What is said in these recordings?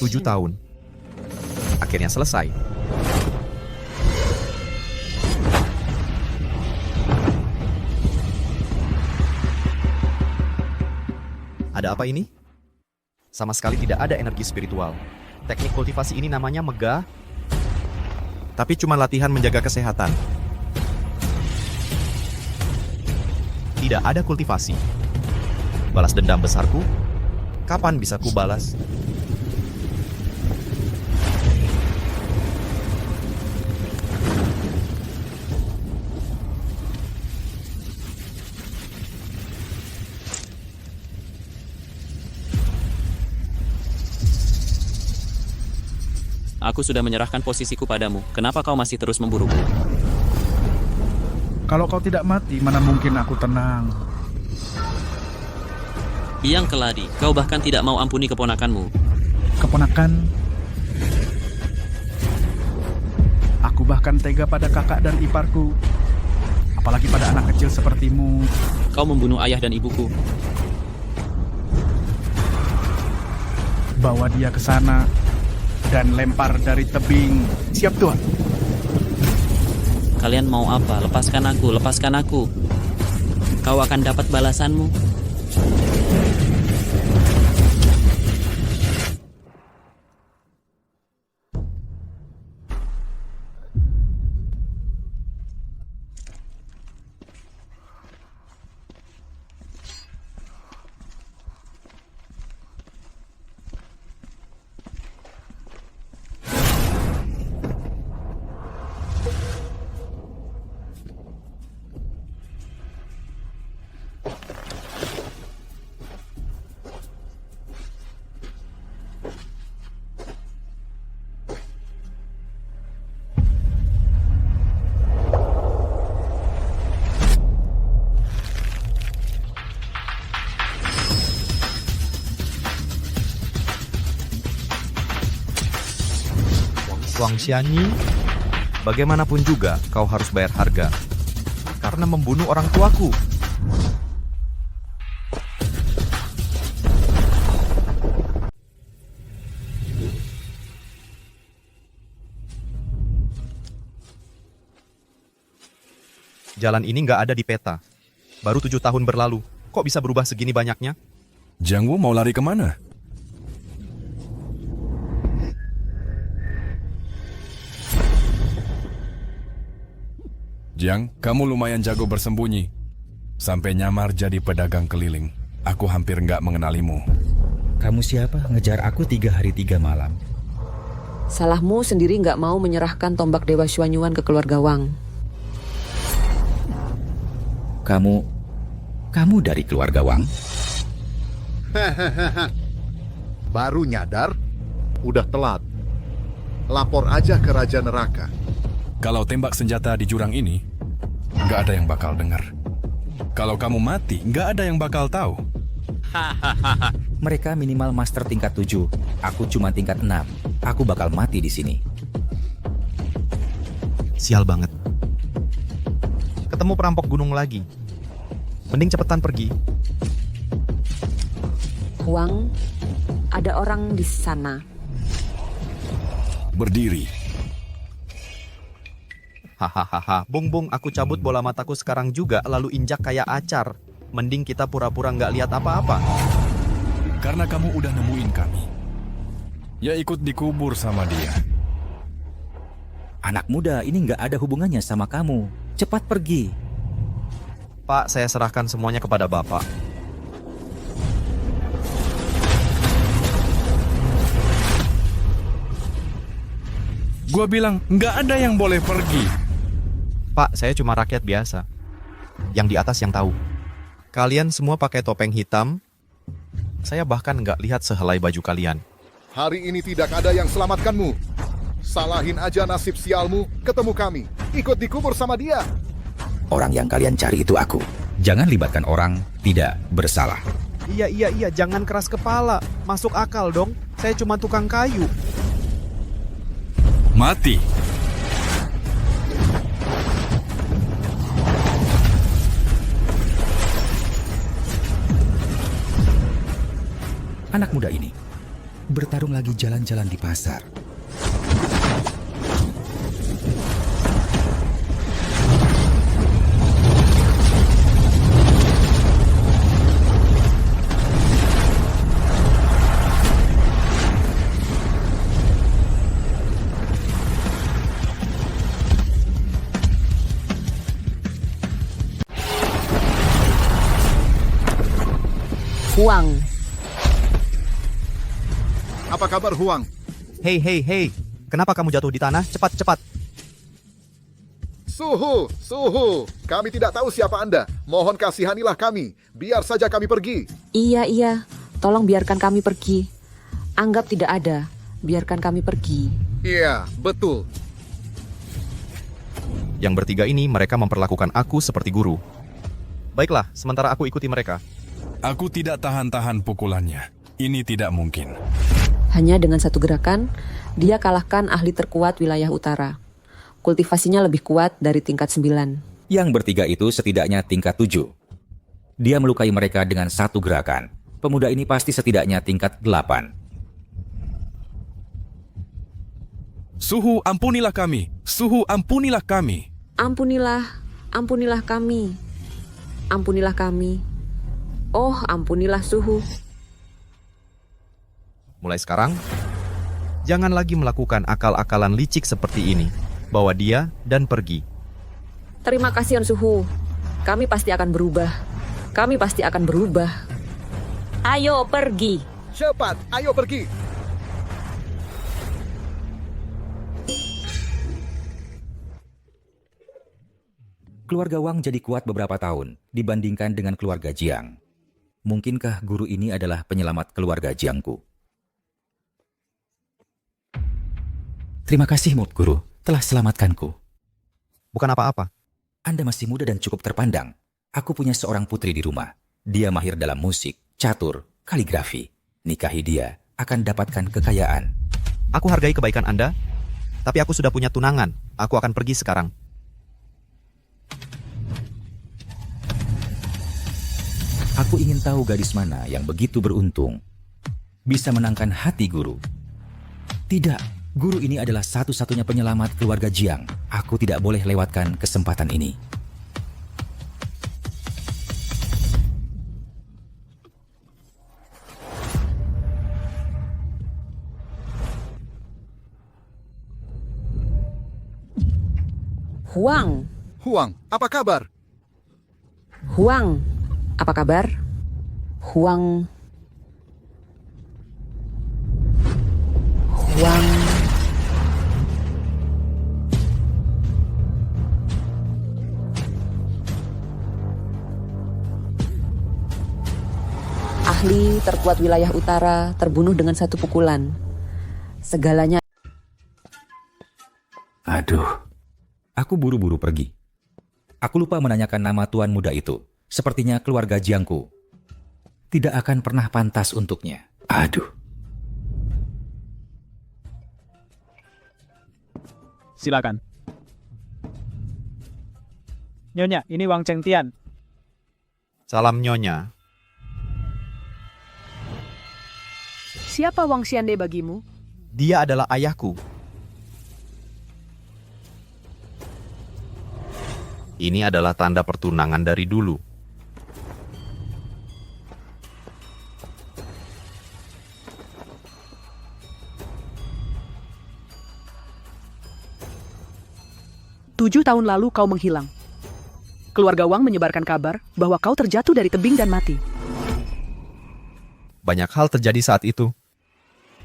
7 tahun. Akhirnya selesai. Ada apa ini? Sama sekali tidak ada energi spiritual. Teknik kultivasi ini namanya megah, tapi cuma latihan menjaga kesehatan. Tidak ada kultivasi. Balas dendam besarku? Kapan bisa ku balas? Aku sudah menyerahkan posisiku padamu. Kenapa kau masih terus memburuku? Kalau kau tidak mati, mana mungkin aku tenang. Biang keladi, kau bahkan tidak mau ampuni keponakanmu. Keponakan, aku bahkan tega pada kakak dan iparku. Apalagi pada anak kecil sepertimu. Kau membunuh ayah dan ibuku. Bawa dia ke sana dan lempar dari tebing. Siap, Tuan. Kalian mau apa? Lepaskan aku, lepaskan aku. Kau akan dapat balasanmu. Wang Xianyi, bagaimanapun juga kau harus bayar harga karena membunuh orang tuaku. Jalan ini nggak ada di peta. Baru 7 tahun berlalu. Kok bisa berubah segini banyaknya? Jiang Wu mau lari kemana? Jiang, kamu lumayan jago bersembunyi. Sampai nyamar jadi pedagang keliling. Aku hampir nggak mengenalimu. Kamu siapa? Ngejar aku 3 hari 3 malam. Salahmu sendiri nggak mau menyerahkan tombak Dewa Xuanyuan ke keluarga Wang. Kamu dari keluarga Wang? Baru nyadar? Udah telat. Lapor aja ke Raja Neraka. Kalau tembak senjata di jurang ini, nggak ada yang bakal dengar. Kalau kamu mati, nggak ada yang bakal tahu. Mereka minimal master tingkat 7. Aku cuma tingkat 6. Aku bakal mati di sini. Sial banget. Ketemu perampok gunung lagi. Mending cepetan pergi. Wang, ada orang di sana. Berdiri. Hahaha, Bung, aku cabut bola mataku sekarang juga lalu injak kayak acar. Mending kita pura-pura nggak lihat apa-apa. Karena kamu udah nemuin kami. Ya ikut dikubur sama dia. Anak muda, ini nggak ada hubungannya sama kamu. Cepat pergi. Pak, saya serahkan semuanya kepada Bapak. Gua bilang, nggak ada yang boleh pergi. Pak, saya cuma rakyat biasa. Yang di atas yang tahu. Kalian semua pakai topeng hitam. Saya bahkan nggak lihat sehelai baju kalian. Hari ini tidak ada yang selamatkanmu. Salahin aja nasib sialmu, ketemu kami. Ikut dikubur sama dia. Orang yang kalian cari itu aku. Jangan libatkan orang tidak bersalah. Iya, jangan keras kepala. Masuk akal dong. Saya cuma tukang kayu. Mati. Anak muda ini, Bertarung lagi jalan-jalan di pasar. Huang, Apa kabar Huang? Hei, hei, hei. Kenapa kamu jatuh di tanah? Cepat, cepat. Suhu, Suhu. Kami tidak tahu siapa Anda. Mohon kasihanilah kami. Biar saja kami pergi. iya, tolong biarkan kami pergi. Anggap tidak ada, biarkan kami pergi. Iya, betul. Yang bertiga ini mereka memperlakukan aku seperti guru. Baiklah, sementara aku ikuti mereka. Aku tidak tahan-tahan pukulannya. Ini tidak mungkin. Hanya dengan satu gerakan, dia kalahkan ahli terkuat wilayah utara. Kultivasinya lebih kuat dari tingkat 9. Yang bertiga itu setidaknya tingkat 7. Dia melukai mereka dengan satu gerakan. Pemuda ini pasti setidaknya tingkat 8. Suhu, ampunilah kami. Suhu, ampunilah kami. Ampunilah, ampunilah kami. Ampunilah kami. Oh, ampunilah Suhu. Mulai sekarang, jangan lagi melakukan akal-akalan licik seperti ini. Bawa dia dan pergi. Terima kasih, On Suhu. Kami pasti akan berubah. Kami pasti akan berubah. Ayo pergi. Cepat, ayo pergi. Keluarga Wang jadi kuat beberapa tahun dibandingkan dengan keluarga Jiang. Mungkinkah guru ini adalah penyelamat keluarga Jiangku? Terima kasih, Mood Guru, telah selamatkanku. Bukan apa-apa. Anda masih muda dan cukup terpandang. Aku punya seorang putri di rumah. Dia mahir dalam musik, catur, kaligrafi. Nikahi dia, akan dapatkan kekayaan. Aku hargai kebaikan Anda, tapi aku sudah punya tunangan. Aku akan pergi sekarang. Aku ingin tahu gadis mana yang begitu beruntung, bisa menangkan hati guru. Tidak, guru ini adalah satu-satunya penyelamat keluarga Jiang. Aku tidak boleh lewatkan kesempatan ini. Huang, Huang, apa kabar? Huang, apa kabar? Huang. Huang. Ahli terkuat wilayah utara terbunuh dengan satu pukulan. Segalanya. Aduh, aku buru-buru pergi. Aku lupa menanyakan nama tuan muda itu. Sepertinya keluarga Jiangku tidak akan pernah pantas untuknya. Aduh. Silakan. Nyonya, ini Wang Chengtian. Salam Nyonya. Siapa Wang Xiande bagimu? Dia adalah ayahku. Ini adalah tanda pertunangan dari dulu. Tujuh tahun lalu kau menghilang. Keluarga Wang menyebarkan kabar bahwa kau terjatuh dari tebing dan mati. Banyak hal terjadi saat itu.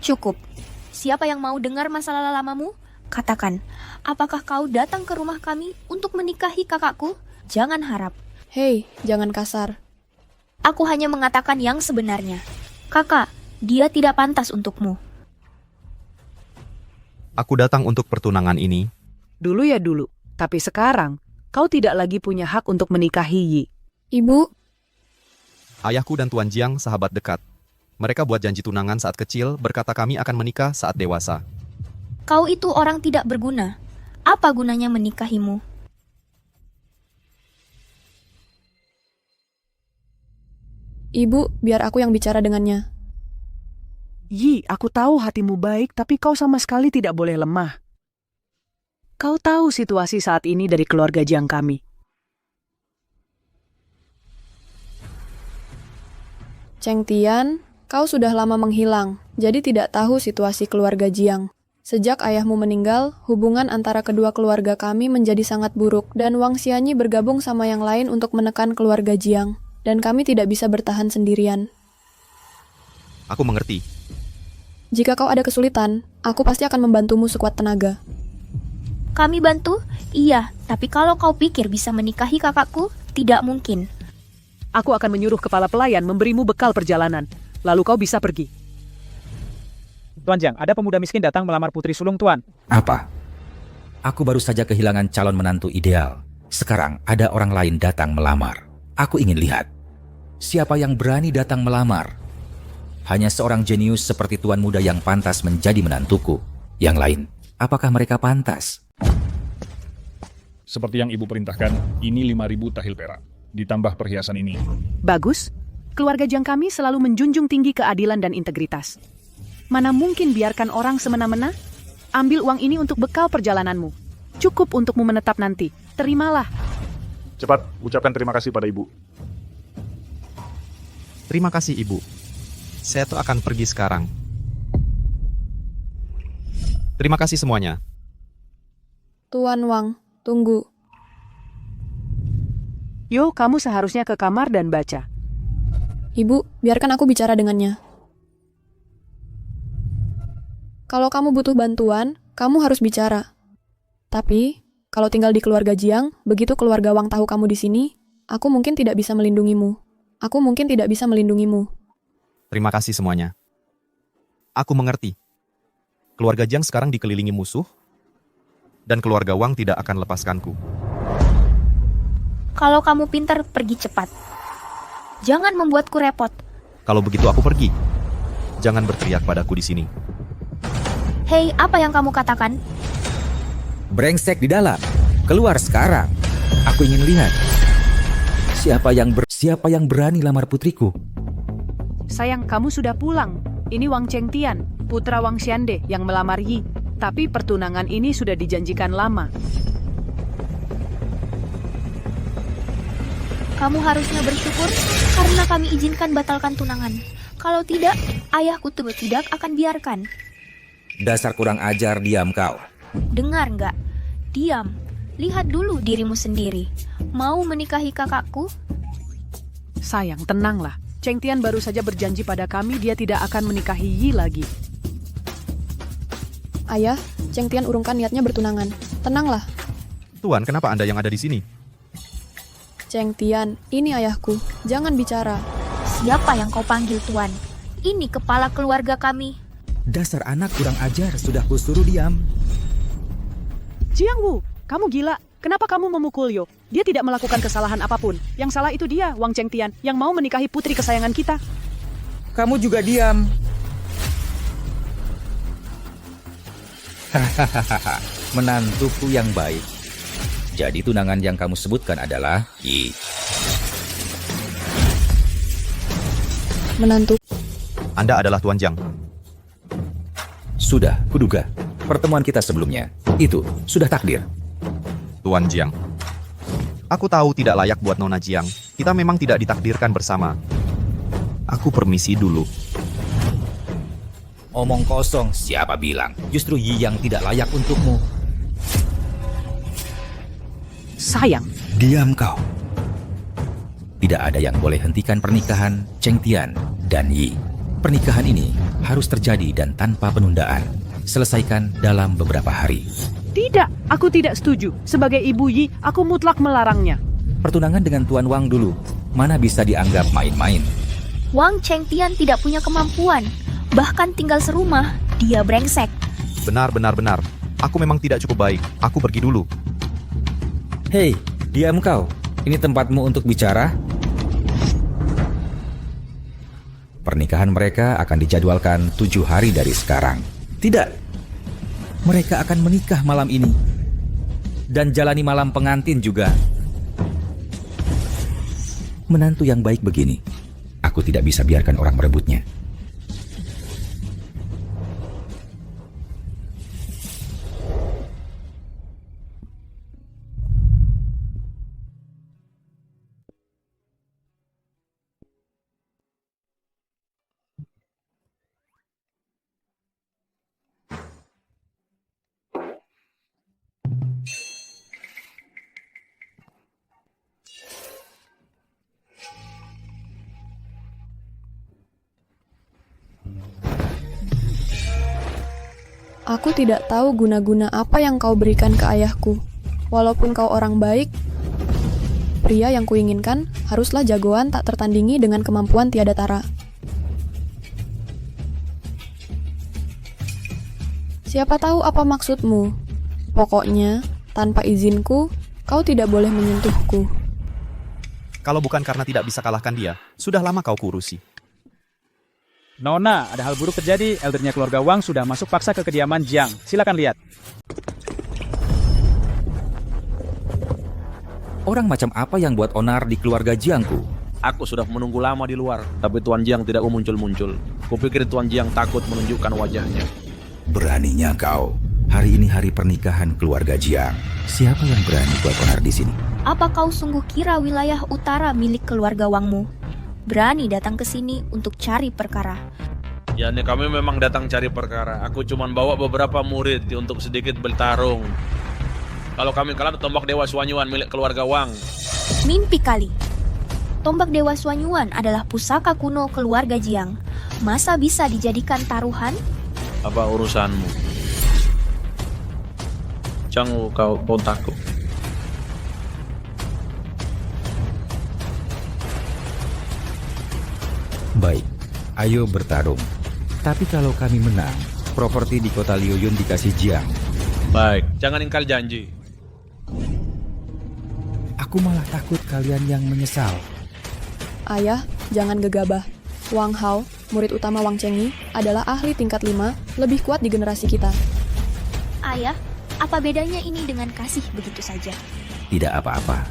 Cukup. Siapa yang mau dengar masalah lamamu? Katakan, apakah kau datang ke rumah kami untuk menikahi kakakku? Jangan harap. Hei, jangan kasar. Aku hanya mengatakan yang sebenarnya. Kakak, dia tidak pantas untukmu. Aku datang untuk pertunangan ini. Dulu ya dulu, tapi sekarang kau tidak lagi punya hak untuk menikahi Yi. Ibu, Ayahku dan Tuan Jiang sahabat dekat. Mereka buat janji tunangan saat kecil, berkata kami akan menikah saat dewasa. Kau itu orang tidak berguna. Apa gunanya menikahimu? ibu, biar aku yang bicara dengannya. Yi, aku tahu hatimu baik, tapi kau sama sekali tidak boleh lemah. Kau tahu situasi saat ini dari keluarga Jiang kami. Cheng Tian, kau sudah lama menghilang, jadi tidak tahu situasi keluarga Jiang. Sejak ayahmu meninggal, hubungan antara kedua keluarga kami menjadi sangat buruk, dan Wang Xianyi bergabung sama yang lain untuk menekan keluarga Jiang. Dan kami tidak bisa bertahan sendirian. Aku mengerti. Jika kau ada kesulitan, aku pasti akan membantumu sekuat tenaga. Kami bantu? Iya, tapi kalau kau pikir bisa menikahi kakakku, tidak mungkin. Aku akan menyuruh kepala pelayan memberimu bekal perjalanan. Lalu kau bisa pergi. Tuan Jiang, ada pemuda miskin datang melamar putri sulung Tuan. Apa? Aku baru saja kehilangan calon menantu ideal. Sekarang ada orang lain datang melamar. Aku ingin lihat. Siapa yang berani datang melamar? Hanya seorang jenius seperti tuan muda yang pantas menjadi menantuku. Yang lain, apakah mereka pantas? Seperti yang ibu perintahkan, ini 5.000 tahil perak. Ditambah perhiasan ini. Bagus. Keluarga Jiang kami selalu menjunjung tinggi keadilan dan integritas. Mana mungkin biarkan orang semena-mena? Ambil uang ini untuk bekal perjalananmu. Cukup untukmu menetap nanti. Terimalah. Cepat, ucapkan terima kasih pada ibu. Terima kasih, Ibu. Saya tuh akan pergi sekarang. Terima kasih semuanya. Tuan Wang, tunggu. Yo, kamu seharusnya ke kamar dan baca. Ibu, biarkan aku bicara dengannya. Kalau kamu butuh bantuan, kamu harus bicara. Tapi, kalau tinggal di keluarga Jiang, begitu keluarga Wang tahu kamu di sini, aku mungkin tidak bisa melindungimu. Terima kasih semuanya. Aku mengerti. Keluarga Jiang sekarang dikelilingi musuh, dan keluarga Wang tidak akan lepaskanku. Kalau kamu pintar, pergi cepat. Jangan membuatku repot. Kalau begitu aku pergi. Jangan berteriak padaku di sini. Hei, apa yang kamu katakan? Brengsek di dalam. Keluar sekarang. Aku ingin lihat. Siapa yang berani lamar putriku? Sayang, kamu sudah pulang. Ini Wang Cheng Tian, putra Wang Xiande yang melamar Yi. Tapi pertunangan ini sudah dijanjikan lama. Kamu harusnya bersyukur karena kami izinkan batalkan tunangan. Kalau tidak, ayahku tidak akan biarkan. Dasar kurang ajar, diam kau. Dengar nggak? Diam. Lihat dulu dirimu sendiri. Mau menikahi kakakku? Sayang, tenanglah. Cheng Tian baru saja berjanji pada kami dia tidak akan menikahi Yi lagi. Ayah, Cheng Tian urungkan niatnya bertunangan. Tenanglah. Tuan, kenapa Anda yang ada di sini? Cheng Tian, ini ayahku. Jangan bicara. Siapa yang kau panggil tuan? Ini kepala keluarga kami. Dasar anak kurang ajar, sudah kusuruh diam. Jiang Wu, kamu gila. Kenapa kamu memukul Yo? Dia tidak melakukan kesalahan apapun. Yang salah itu dia, Wang Cheng Tian, yang mau menikahi putri kesayangan kita. Kamu juga diam. Hahaha, menantuku yang baik. Jadi tunangan yang kamu sebutkan adalah Yi. Menantu. Anda adalah Tuan Jiang. Sudah, kuduga. Pertemuan kita sebelumnya, itu sudah takdir. Tuan Jiang. Aku tahu tidak layak buat Nona Jiang. Kita memang tidak ditakdirkan bersama. Aku permisi dulu. Omong kosong, siapa bilang? Justru Yi yang tidak layak untukmu. Sayang. Diam kau. Tidak ada yang boleh hentikan pernikahan Cheng Tian dan Yi. Pernikahan ini harus terjadi dan tanpa penundaan. Selesaikan dalam beberapa hari. Tidak, aku tidak setuju. Sebagai ibu Yi, aku mutlak melarangnya. Pertunangan dengan Tuan Wang dulu. Mana bisa dianggap main-main? Wang Cheng Tian tidak punya kemampuan. Bahkan tinggal serumah, dia brengsek. Benar. Aku memang tidak cukup baik. Aku pergi dulu. Hei, diam kau. Ini tempatmu untuk bicara. Pernikahan mereka akan dijadwalkan 7 hari dari sekarang. Tidak. Mereka akan menikah malam ini. Dan jalani malam pengantin juga. Menantu yang baik begini, aku tidak bisa biarkan orang merebutnya. Aku tidak tahu guna-guna apa yang kau berikan ke ayahku. Walaupun kau orang baik, pria yang kuinginkan haruslah jagoan tak tertandingi dengan kemampuan tiada tara. Siapa tahu apa maksudmu? Pokoknya, tanpa izinku, kau tidak boleh menyentuhku. Kalau bukan karena tidak bisa kalahkan dia, sudah lama kau kurusi. Nona, ada hal buruk terjadi. Eldernya keluarga Wang sudah masuk paksa ke kediaman Jiang. Silakan lihat. Orang macam apa yang buat onar di keluarga Jiangku? Aku sudah menunggu lama di luar, tapi Tuan Jiang tidak muncul-muncul. Kupikir Tuan Jiang takut menunjukkan wajahnya. Beraninya kau. Hari ini hari pernikahan keluarga Jiang. Siapa yang berani buat onar di sini? Apa kau sungguh kira wilayah utara milik keluarga Wangmu? Berani datang ke sini untuk cari perkara. Ya, nih kami memang datang cari perkara. Aku cuma bawa beberapa murid untuk sedikit bertarung. Kalau kami kalah, tombak Dewa Suanyuan milik keluarga Wang. Mimpi kali. Tombak Dewa Suanyuan adalah pusaka kuno keluarga Jiang. Masa bisa dijadikan taruhan? Apa urusanmu? Jangan kau kontakku. Baik, ayo bertarung. Tapi kalau kami menang, properti di kota Liuyun dikasih Jiang. Baik, jangan ingkar janji. Aku malah takut kalian yang menyesal. Ayah, jangan gegabah. Wang Hao, murid utama Wang Chengyi, adalah ahli tingkat 5, lebih kuat di generasi kita. Ayah, apa bedanya ini dengan kasih begitu saja? Tidak apa-apa.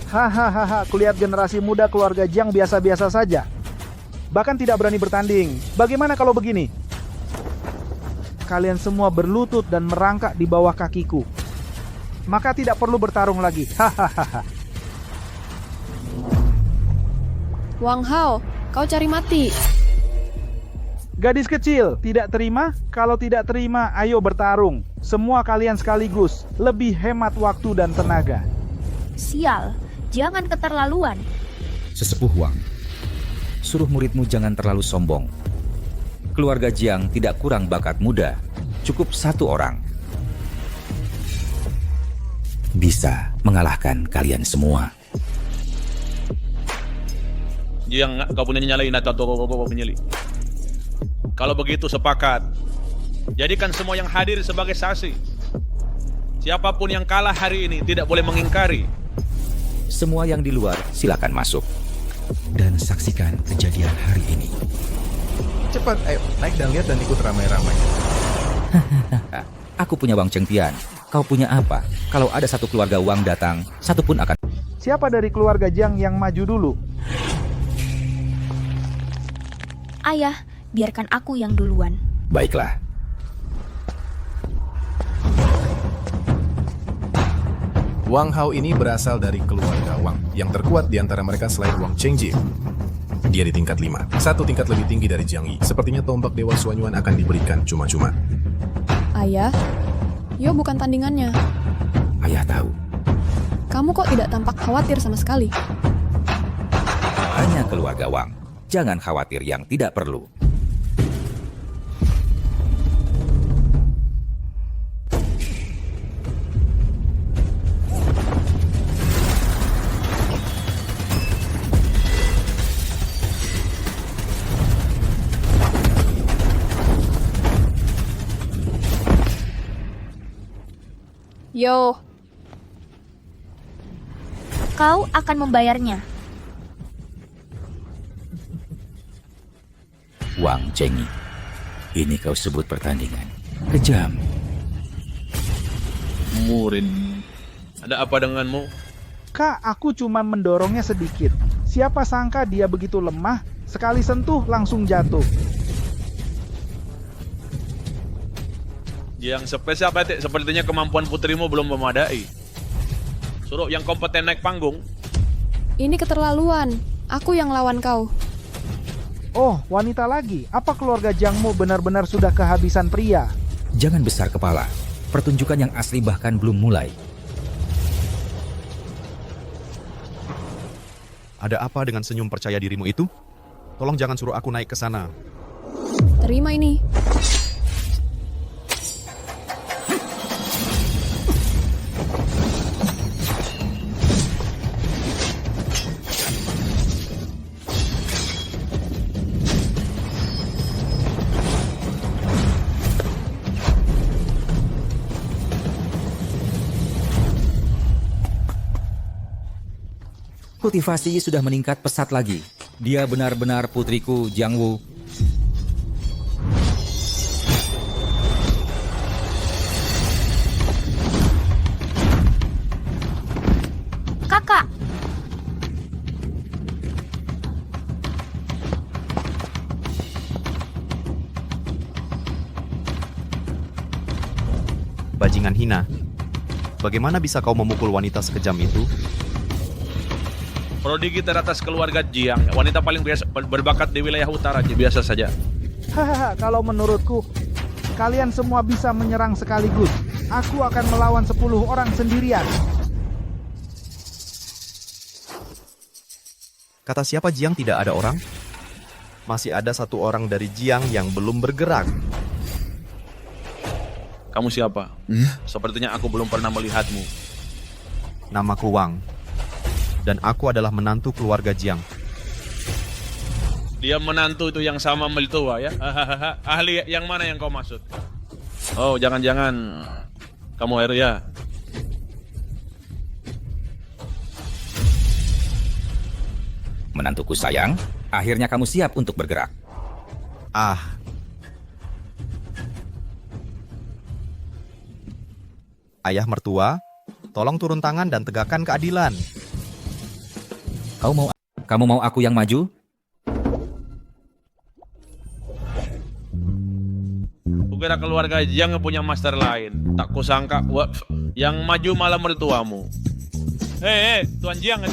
Hahaha, kulihat generasi muda keluarga Jiang biasa-biasa saja. Bahkan tidak berani bertanding. Bagaimana kalau begini? Kalian semua berlutut dan merangkak di bawah kakiku. Maka tidak perlu bertarung lagi. Hahaha. Wang Hao, kau cari mati. Gadis kecil, tidak terima? Kalau tidak terima, ayo bertarung. Semua kalian sekaligus. Lebih hemat waktu dan tenaga. Sial, jangan keterlaluan. Sesepuh Wang, suruh muridmu jangan terlalu sombong. Keluarga Jiang tidak kurang bakat muda. Cukup satu orang. Bisa mengalahkan kalian semua. Jiang, kau punya nyalain atau kau penyeli? Kalau begitu sepakat. Jadikan semua yang hadir sebagai saksi. Siapapun yang kalah hari ini tidak boleh mengingkari. Semua yang di luar silakan masuk dan saksikan kejadian hari ini. Cepat, ayo naik dan lihat dan ikut ramai-ramai. Aku punya Wang Chengtian. Kau punya apa? Kalau ada satu keluarga Wang datang, satu pun akan... Siapa dari keluarga Jiang yang maju dulu? Ayah, biarkan aku yang duluan. Baiklah. Wang Hao ini berasal dari keluarga Wang, yang terkuat di antara mereka selain Wang Chengji. Dia di tingkat 5, satu tingkat lebih tinggi dari Jiang Yi. Sepertinya tombak Dewa Suanyuan akan diberikan cuma-cuma. Ayah, Yo bukan tandingannya. Ayah tahu. Kamu kok tidak tampak khawatir sama sekali? Hanya keluarga Wang. Jangan khawatir yang tidak perlu. Yo. Kau akan membayarnya. Wang Chengyi, ini kau sebut pertandingan. Kejam. Murid, ada apa denganmu? Kak, aku cuma mendorongnya sedikit. Siapa sangka dia begitu lemah, sekali sentuh langsung jatuh. Yang spesial Petik, sepertinya kemampuan putrimu belum memadai. Suruh yang kompeten naik panggung. Ini keterlaluan. Aku yang lawan kau. Oh, wanita lagi. Apa keluarga Jiangmu benar-benar sudah kehabisan pria? Jangan besar kepala. Pertunjukan yang asli bahkan belum mulai. Ada apa dengan senyum percaya dirimu itu? Tolong jangan suruh aku naik ke sana. Terima ini. kultivasi sudah meningkat pesat lagi. Dia benar-benar putriku, Jiang Wu. Kakak, Bajingan hina. Bagaimana bisa kau memukul wanita sekejam itu? Prodigi teratas keluarga Jiang, wanita paling biasa berbakat di wilayah utara, biasa saja. Hahaha, kalau menurutku, kalian semua bisa menyerang sekaligus. Aku akan melawan 10 orang sendirian. Kata siapa Jiang tidak ada orang? Masih ada 1 orang dari Jiang yang belum bergerak. Kamu siapa? Sepertinya aku belum pernah melihatmu. Namaku Wang. Dan aku adalah menantu keluarga Jiang. Dia menantu itu yang sama Melitua ya? Ahli yang mana yang kau maksud? Oh, jangan-jangan kamu Arya. Menantuku sayang, akhirnya kamu siap untuk bergerak. Ayah mertua, tolong turun tangan dan tegakkan keadilan. Kamu mau aku yang maju? Kukira keluarga Jiang punya master lain. Tak kusangka yang maju malah mertuamu. Hei, Tuan Jiang,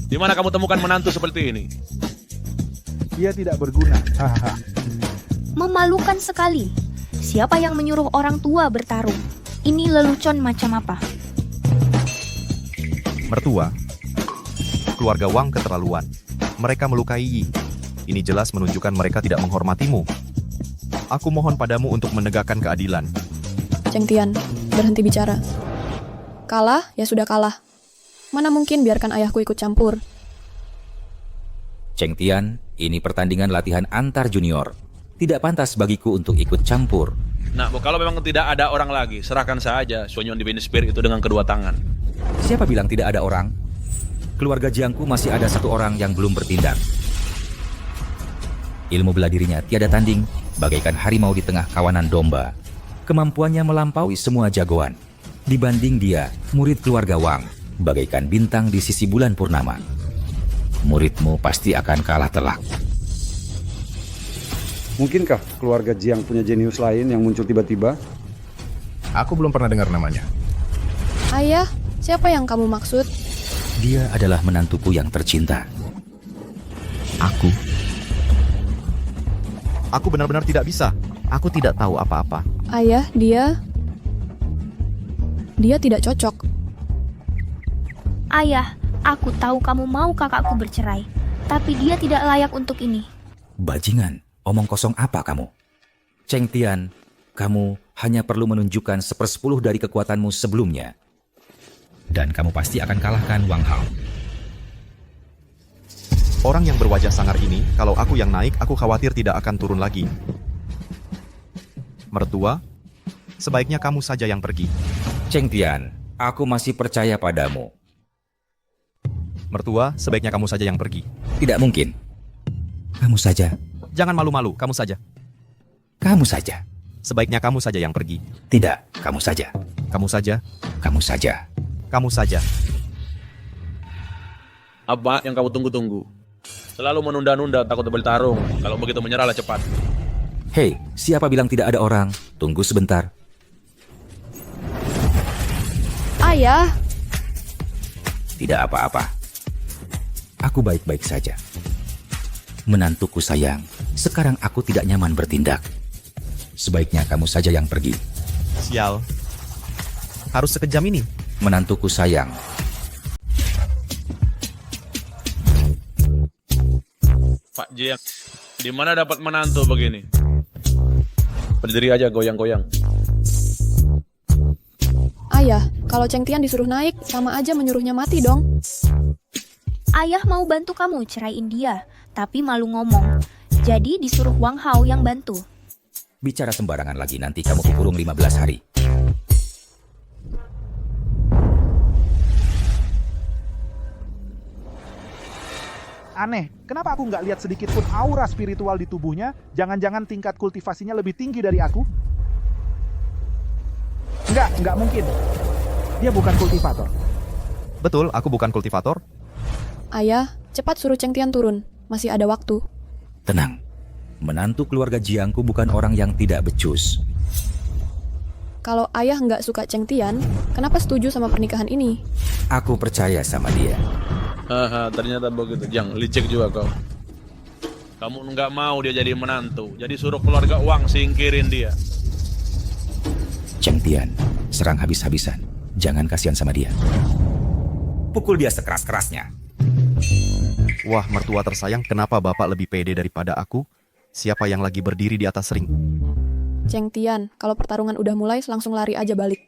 di mana kamu temukan menantu seperti ini? Dia tidak berguna. Hahaha. memalukan sekali. Siapa yang menyuruh orang tua bertarung? Ini lelucon macam apa? Mertua, keluarga Wang keterlaluan. Mereka melukai Yi. Ini jelas menunjukkan mereka tidak menghormatimu. Aku mohon padamu untuk menegakkan keadilan. Cheng Tian, berhenti bicara. Kalah, ya sudah kalah. Mana mungkin biarkan ayahku ikut campur. Cheng Tian, ini pertandingan latihan antar junior. Tidak pantas bagiku untuk ikut campur. Nah, kalau memang tidak ada orang lagi, serahkan saja Suanyuan Divine Spirit itu dengan kedua tangan. Siapa bilang tidak ada orang? Keluarga Jiangku masih ada satu orang yang belum bertindak. Ilmu bela dirinya tiada tanding, bagaikan harimau di tengah kawanan domba. Kemampuannya melampaui semua jagoan. Dibanding dia, murid keluarga Wang, bagaikan bintang di sisi bulan purnama. Muridmu pasti akan kalah telak. Mungkinkah keluarga Jiang punya jenius lain yang muncul tiba-tiba? Aku belum pernah dengar namanya. Ayah, siapa yang kamu maksud? Dia adalah menantuku yang tercinta. Aku benar-benar tidak bisa. Aku tidak tahu apa-apa. Ayah, dia tidak cocok. Ayah, aku tahu kamu mau kakakku bercerai, tapi dia tidak layak untuk ini. Bajingan, omong kosong apa kamu? Cheng Tian, kamu hanya perlu menunjukkan 1/10 dari kekuatanmu sebelumnya. Dan kamu pasti akan kalahkan Wang Hao. Orang yang berwajah sangar ini, kalau aku yang naik, aku khawatir tidak akan turun lagi. Mertua, sebaiknya kamu saja yang pergi. Cheng Tian, aku masih percaya padamu. Mertua, sebaiknya kamu saja yang pergi. Tidak mungkin. Kamu saja. Jangan malu-malu, kamu saja. Kamu saja. Sebaiknya kamu saja yang pergi. Tidak, kamu saja. Kamu saja. Kamu saja. Kamu saja. Apa yang kamu tunggu-tunggu? Selalu menunda-nunda, takut bertarung. Kalau begitu menyerahlah cepat. Hei, siapa bilang tidak ada orang? Tunggu sebentar. Ayah. Tidak apa-apa. Aku baik-baik saja. Menantuku sayang, sekarang aku tidak nyaman bertindak. Sebaiknya kamu saja yang pergi. Sial. Harus sekejam ini. Menantuku sayang. Pak Jiang, di mana dapat menantu begini? Berdiri aja goyang-goyang. Ayah, kalau Cheng Tian disuruh naik, sama aja menyuruhnya mati dong. Ayah mau bantu kamu ceraiin dia, tapi malu ngomong. Jadi disuruh Wang Hao yang bantu. Bicara sembarangan lagi, nanti kamu dikurung 15 hari. Aneh, kenapa aku nggak lihat sedikit pun aura spiritual di tubuhnya? Jangan-jangan tingkat kultivasinya lebih tinggi dari aku? Nggak mungkin. Dia bukan kultivator. Betul, aku bukan kultivator. Ayah, cepat suruh Cheng Tian turun. Masih ada waktu. Tenang. Menantu keluarga Jiangku bukan orang yang tidak becus. Kalau ayah nggak suka Cheng Tian, kenapa setuju sama pernikahan ini? Aku percaya sama dia. Ternyata begitu. Jiang, licik juga kau. Kamu nggak mau dia jadi menantu. Jadi suruh keluarga Wang singkirin dia. Cheng Tian, serang habis-habisan. Jangan kasihan sama dia. Pukul dia sekeras-kerasnya. Wah, mertua tersayang, kenapa bapak lebih pede daripada aku? Siapa yang lagi berdiri di atas ring? Cheng Tian, kalau pertarungan udah mulai, langsung lari aja balik.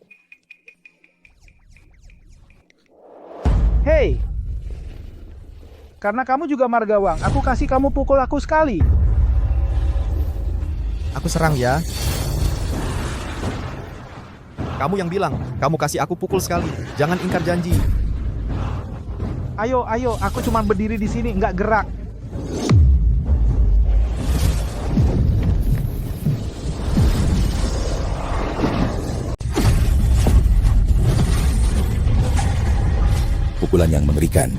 Hei! Karena kamu juga marga Wang, aku kasih kamu pukul aku sekali. Aku serang ya. Kamu yang bilang, kamu kasih aku pukul sekali. Jangan ingkar janji. Ayo, aku cuma berdiri di sini, nggak gerak. Pukulan yang mengerikan.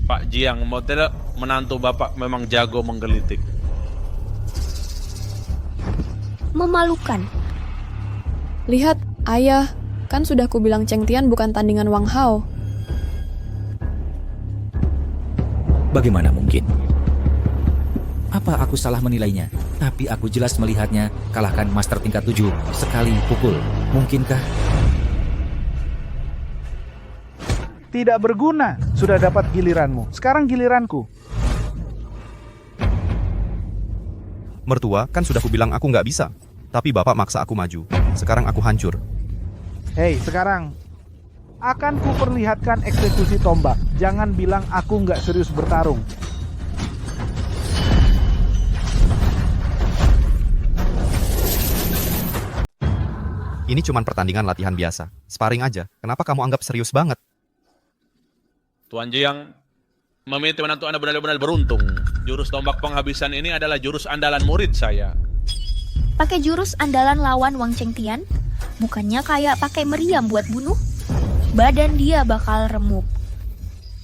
Pak Jiang, mau tidak menantu bapak memang jago menggelitik. Memalukan. Lihat, ayah. Kan sudah kubilang Cheng Tian bukan tandingan Wang Hao. Bagaimana mungkin? Apa aku salah menilainya? Tapi aku jelas melihatnya kalahkan master tingkat 7 sekali pukul. Mungkinkah? Tidak berguna. Sudah dapat giliranmu. Sekarang giliranku. Mertua, kan sudah kubilang aku nggak bisa. Tapi bapak maksa aku maju. Sekarang aku hancur. Hei, sekarang akan kuperlihatkan eksekusi tombak. Jangan bilang aku nggak serius bertarung. Ini cuma pertandingan latihan biasa. Sparring aja. Kenapa kamu anggap serius banget? Tuan Jiang, memilih menantu Anda benar-benar beruntung. Jurus tombak penghabisan ini adalah jurus andalan murid saya. Pakai jurus andalan lawan Wang Cheng Tian? Bukannya kayak pakai meriam buat bunuh? Badan dia bakal remuk.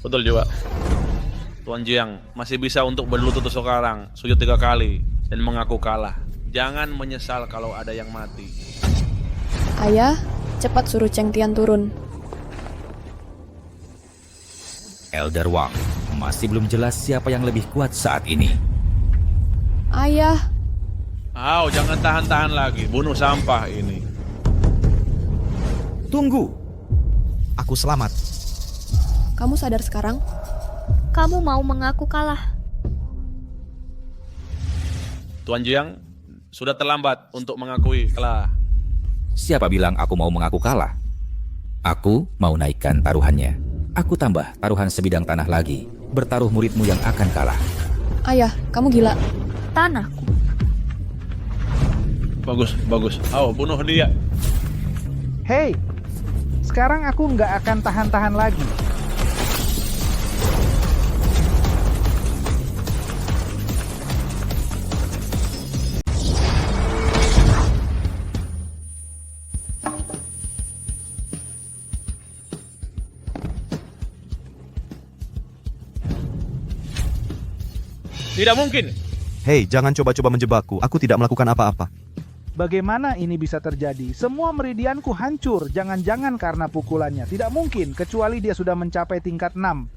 Betul juga. Tuan Jiang masih bisa untuk berlutut sekarang, sujud 3 kali, dan mengaku kalah. Jangan menyesal kalau ada yang mati. Ayah, cepat suruh Cheng Tian turun. Elder Wang, masih belum jelas siapa yang lebih kuat saat ini. Ayah. Jangan tahan-tahan lagi. Bunuh sampah ini. Tunggu. Aku selamat. Kamu sadar sekarang? Kamu mau mengaku kalah. Tuan Jiang, sudah terlambat untuk mengakui kalah. Siapa bilang aku mau mengaku kalah? Aku mau naikkan taruhannya. Aku tambah taruhan sebidang tanah lagi. Bertaruh muridmu yang akan kalah. Ayah, kamu gila. Tanahku. Bagus. Bunuh dia. Hei, sekarang aku nggak akan tahan-tahan lagi. Tidak mungkin. Hei, jangan coba-coba menjebakku. Aku tidak melakukan apa-apa. Bagaimana ini bisa terjadi? Semua meridianku hancur. Jangan-jangan karena pukulannya. Tidak mungkin, kecuali dia sudah mencapai tingkat 6.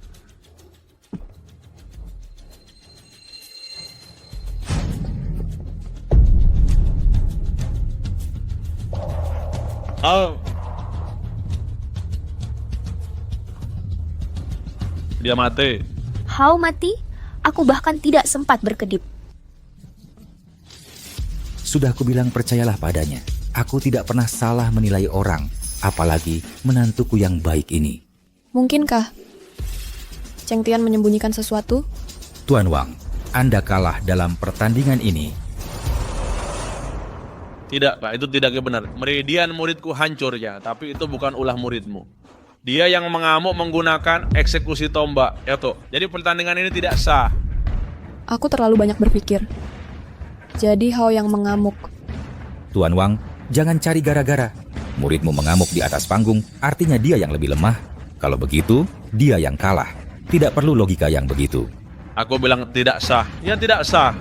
Dia mati. Hao mati? Aku bahkan tidak sempat berkedip. Sudah kubilang percayalah padanya. Aku tidak pernah salah menilai orang, apalagi menantuku yang baik ini. Mungkinkah Cheng Tian menyembunyikan sesuatu? Tuan Wang, Anda kalah dalam pertandingan ini. Tidak, Pak, itu tidak benar. Meridian muridku hancur ya, tapi itu bukan ulah muridmu. Dia yang mengamuk menggunakan eksekusi tombak, ya toh. Jadi pertandingan ini tidak sah. Aku terlalu banyak berpikir. Jadi Hao yang mengamuk. Tuan Wang, jangan cari gara-gara. Muridmu mengamuk di atas panggung, artinya dia yang lebih lemah. Kalau begitu, dia yang kalah. Tidak perlu logika yang begitu. Aku bilang tidak sah. Ya tidak sah.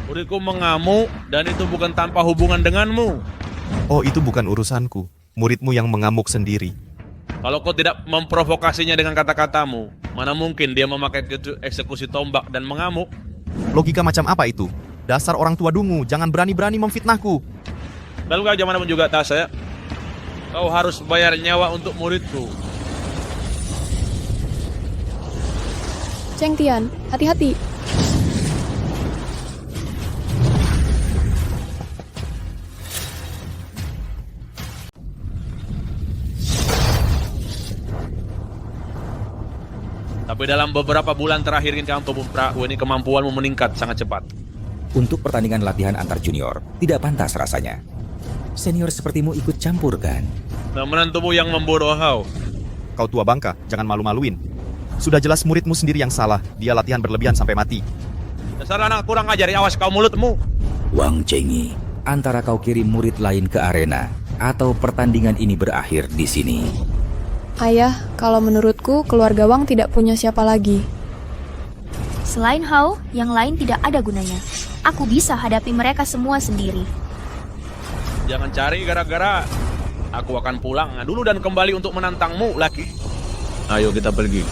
Muridku mengamuk dan itu bukan tanpa hubungan denganmu. Oh, itu bukan urusanku. Muridmu yang mengamuk sendiri. Kalau kau tidak memprovokasinya dengan kata-katamu, mana mungkin dia memakai eksekusi tombak dan mengamuk? Logika macam apa itu? Dasar orang tua dungu, jangan berani-berani memfitnahku. Lalu gak mana pun juga tas saya. Kau harus bayar nyawa untuk muridku. Cheng Tian, hati-hati. Tapi dalam beberapa bulan terakhir ini Tubuh Prahu ini kemampuanmu meningkat sangat cepat. Untuk pertandingan latihan antar junior, tidak pantas rasanya. Senior sepertimu ikut campur kan? Nah, menantumu yang membodoh Hao. Kau tua bangka, jangan malu-maluin. Sudah jelas muridmu sendiri yang salah. Dia latihan berlebihan sampai mati. Dasar anak kurang ajar, awas kau mulutmu. Wang Chengi, antara kau kirim murid lain ke arena, atau pertandingan ini berakhir di sini. Ayah, kalau menurutku keluarga Wang tidak punya siapa lagi. Selain Hao, yang lain tidak ada gunanya. Aku bisa hadapi mereka semua sendiri. Jangan cari gara-gara. Aku akan pulang dulu dan kembali untuk menantangmu lagi. Ayo kita pergi.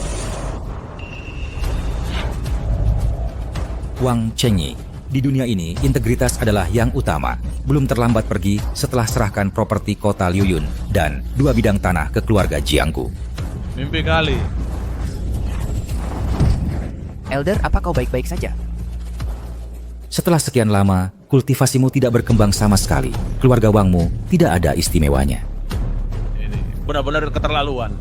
Wang Chengi, di dunia ini integritas adalah yang utama. Belum terlambat pergi setelah serahkan properti kota Liuyun dan 2 bidang tanah ke keluarga Jiangku. Mimpi kali. Elder, apa kau baik-baik saja? Setelah sekian lama, kultivasimu tidak berkembang sama sekali. Keluarga Wangmu tidak ada istimewanya. Ini benar-benar keterlaluan.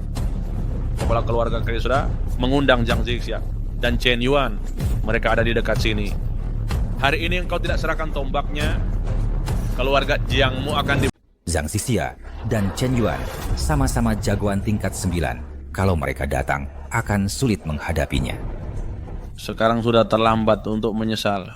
Kepala keluarga kalian sudah mengundang Zhang Zixia dan Chen Yuan. Mereka ada di dekat sini. Hari ini engkau tidak serahkan tombaknya, keluarga Jiangmu akan di... Zhang Zixia dan Chen Yuan sama-sama jagoan tingkat 9. Kalau mereka datang, akan sulit menghadapinya. Sekarang sudah terlambat untuk menyesal.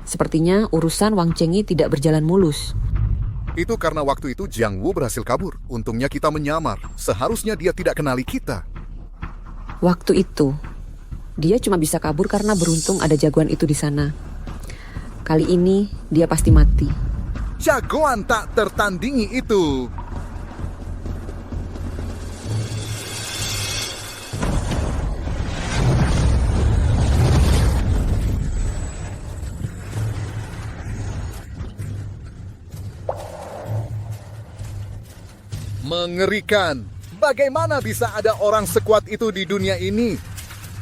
Sepertinya urusan Wang Chengi tidak berjalan mulus. Itu karena waktu itu Jiang Wu berhasil kabur. Untungnya kita menyamar. Seharusnya dia tidak kenali kita. Waktu itu, dia cuma bisa kabur karena beruntung ada jagoan itu di sana. Kali ini, dia pasti mati. Jagoan tak tertandingi itu. Mengerikan. Bagaimana bisa ada orang sekuat itu di dunia ini?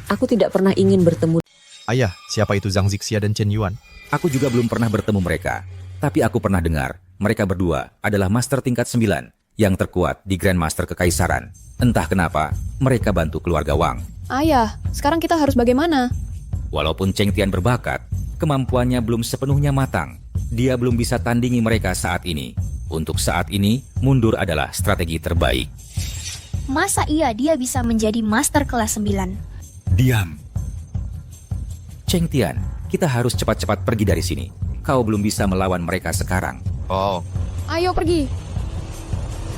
Aku tidak pernah ingin bertemu. Ayah, siapa itu Zhang Zixia dan Chen Yuan? Aku juga belum pernah bertemu mereka. Tapi aku pernah dengar, mereka berdua adalah master tingkat 9 yang terkuat di Grandmaster Kekaisaran. Entah kenapa, mereka bantu keluarga Wang. Ayah, sekarang kita harus bagaimana? Walaupun Cheng Tian berbakat, kemampuannya belum sepenuhnya matang. Dia belum bisa tandingi mereka saat ini. Untuk saat ini, mundur adalah strategi terbaik. Masa iya dia bisa menjadi master kelas 9? Diam. Cheng Tian, kita harus cepat-cepat pergi dari sini. Kau belum bisa melawan mereka sekarang. Oh. Ayo pergi.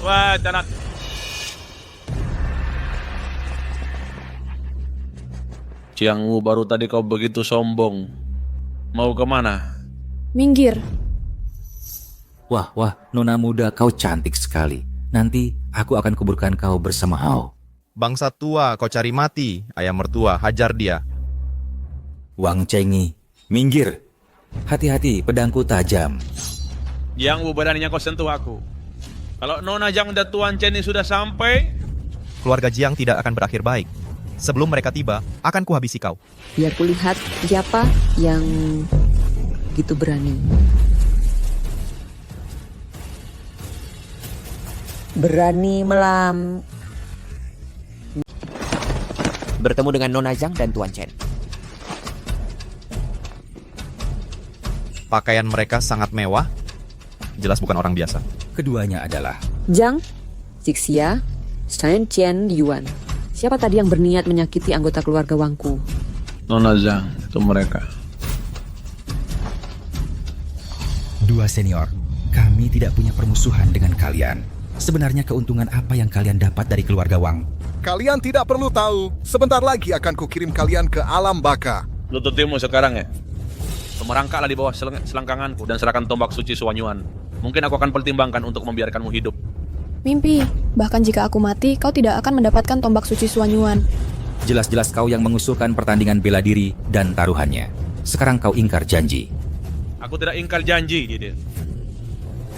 Wah, canak. Jiang Wu, baru tadi kau begitu sombong. Mau kemana? Minggir. Wah, nona muda, kau cantik sekali. Nanti aku akan kuburkan kau bersama Hao. Bangsa tua, kau cari mati. Ayam mertua, hajar dia. Wang Chengi, minggir. Hati-hati, pedangku tajam. Jiang Wu, beraninya kau sentuh aku. Kalau Nona Jiang dan Tuan Chen ini sudah sampai, keluarga Jiang tidak akan berakhir baik. Sebelum mereka tiba, akan kuhabisi kau. Biar kulihat siapa yang gitu berani. Berani Bertemu dengan Nona Zhang dan Tuan Chen. Pakaian mereka sangat mewah. Jelas bukan orang biasa. Keduanya adalah Zhang, Zixia, Shen Chen Yuan. Siapa tadi yang berniat menyakiti anggota keluarga Wangku? Nona Zhang, itu mereka. dua senior. Kami tidak punya permusuhan dengan kalian. Sebenarnya keuntungan apa yang kalian dapat dari keluarga Wang? Kalian tidak perlu tahu. Sebentar lagi akan kukirim kalian ke alam baka. Lututimu sekarang ya. Merangkaklah di bawah selangkanganku dan serahkan tombak suci Suanyuan. Mungkin aku akan pertimbangkan untuk membiarkanmu hidup. Mimpi. Bahkan jika aku mati, kau tidak akan mendapatkan tombak suci Suanyuan. Jelas-jelas kau yang mengusulkan pertandingan bela diri dan taruhannya. Sekarang kau ingkar janji. Aku tidak ingkar janji, Didi.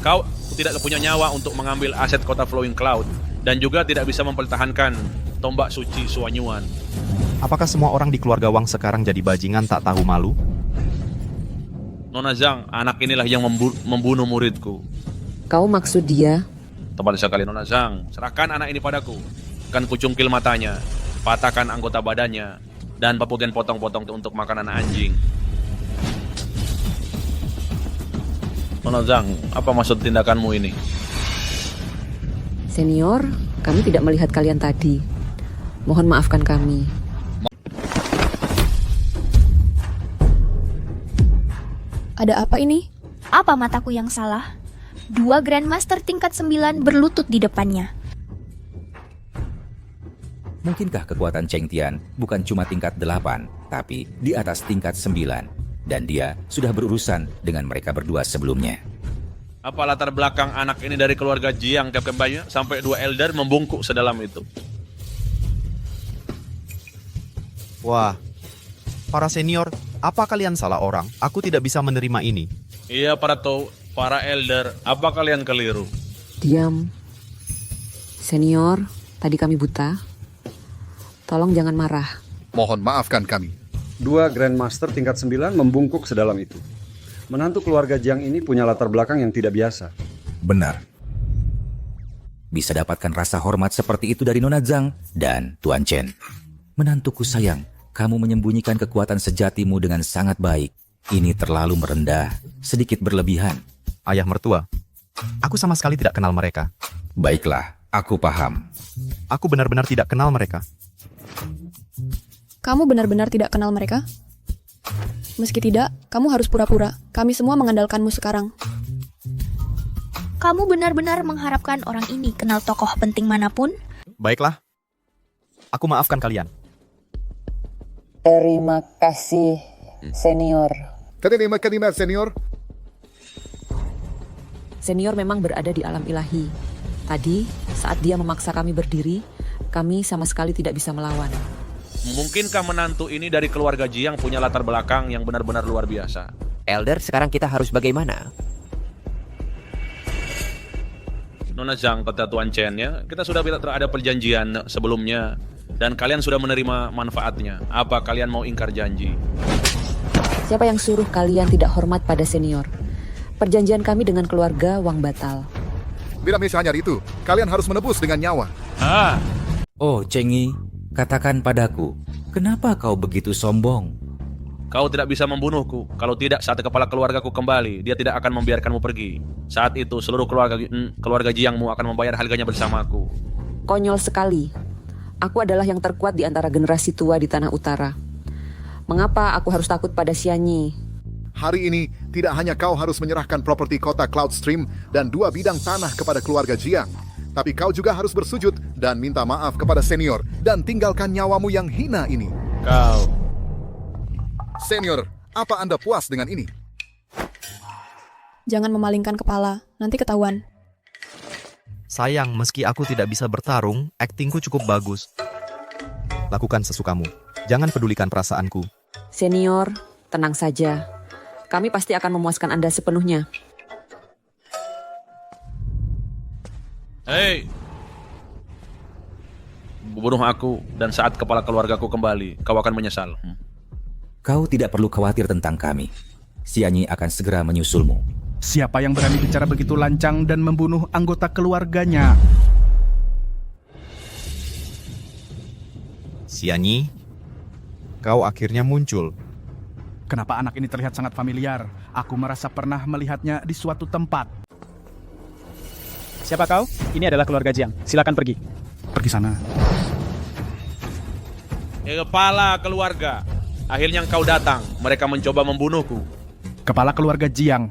Kau tidak punya nyawa untuk mengambil aset kota Flowing Cloud dan juga tidak bisa mempertahankan tombak suci Suanyuan. Apakah semua orang di keluarga Wang sekarang jadi bajingan tak tahu malu? Nona Zhang, anak inilah yang membunuh muridku. Kau maksud dia? Tepat sekali, Nona Zhang. Serahkan anak ini padaku. Akan kucungkil matanya, patahkan anggota badannya, dan papukin potong-potong untuk makanan anjing. Nona Zhang, apa maksud tindakanmu ini? Senior, kami tidak melihat kalian tadi. Mohon maafkan kami. Ada apa ini? Apa mataku yang salah? 2 Grandmaster tingkat 9 berlutut di depannya. Mungkinkah kekuatan Cheng Tian bukan cuma tingkat 8, tapi di atas tingkat 9? Dan dia sudah berurusan dengan mereka berdua sebelumnya. Apa latar belakang anak ini dari keluarga Jiang Kembaynya sampai 2 Elder membungkuk sedalam itu? Wah, para senior, apa kalian salah orang? Aku tidak bisa menerima ini. Iya, para Elder, apa kalian keliru? Diam. Senior, tadi kami buta. Tolong jangan marah. Mohon maafkan kami. 2 Grandmaster tingkat 9 membungkuk sedalam itu. Menantu keluarga Jiang ini punya latar belakang yang tidak biasa. Benar. Bisa dapatkan rasa hormat seperti itu dari Nona Zhang dan Tuan Chen. Menantuku sayang, kamu menyembunyikan kekuatan sejatimu dengan sangat baik. Ini terlalu merendah, sedikit berlebihan. Ayah mertua, aku sama sekali tidak kenal mereka. Baiklah, aku paham. Aku benar-benar tidak kenal mereka. Kamu benar-benar tidak kenal mereka? Meski tidak, kamu harus pura-pura. Kami semua mengandalkanmu sekarang. Kamu benar-benar mengharapkan orang ini kenal tokoh penting manapun? Baiklah, aku maafkan kalian. Terima kasih, senior. Terima kasih, senior. Senior memang berada di alam ilahi. Tadi, saat dia memaksa kami berdiri, kami sama sekali tidak bisa melawan. Mungkinkah menantu ini dari keluarga Jiang punya latar belakang yang benar-benar luar biasa? Elder, sekarang kita harus bagaimana? Nona Zhang, kata Tuan Chen ya, kita sudah ada perjanjian sebelumnya dan kalian sudah menerima manfaatnya. Apa kalian mau ingkar janji? Siapa yang suruh kalian tidak hormat pada senior? Perjanjian kami dengan keluarga Wang batal. Tidak misalnya itu, kalian harus menebus dengan nyawa. Oh, Cheng Yi, katakan padaku, kenapa kau begitu sombong? Kau tidak bisa membunuhku. Kalau tidak, saat kepala keluargaku kembali, dia tidak akan membiarkanmu pergi. Saat itu, seluruh keluarga Jiangmu akan membayar harganya bersamaku. Konyol sekali. Aku adalah yang terkuat di antara generasi tua di Tanah Utara. Mengapa aku harus takut pada Xianyi? Hari ini, tidak hanya kau harus menyerahkan properti kota Cloudstream dan 2 bidang tanah kepada keluarga Jiang, tapi kau juga harus bersujud dan minta maaf kepada senior dan tinggalkan nyawamu yang hina ini. Kau... Senior, apa Anda puas dengan ini? Jangan memalingkan kepala, nanti ketahuan. Sayang, meski aku tidak bisa bertarung, aktingku cukup bagus. Lakukan sesukamu. Jangan pedulikan perasaanku. Senior, tenang saja. Kami pasti akan memuaskan Anda sepenuhnya. Hei! Bunuh aku, dan saat kepala keluargaku kembali, kau akan menyesal. Kau tidak perlu khawatir tentang kami. Xianyi akan segera menyusulmu. Siapa yang berani bicara begitu lancang dan membunuh anggota keluarganya? Xianyi, kau akhirnya muncul. Kenapa anak ini terlihat sangat familiar? Aku merasa pernah melihatnya di suatu tempat. Siapa kau? Ini adalah keluarga Jiang. Silakan pergi. Pergi sana. Kepala keluarga, akhirnya engkau datang. Mereka mencoba membunuhku. Kepala keluarga Jiang.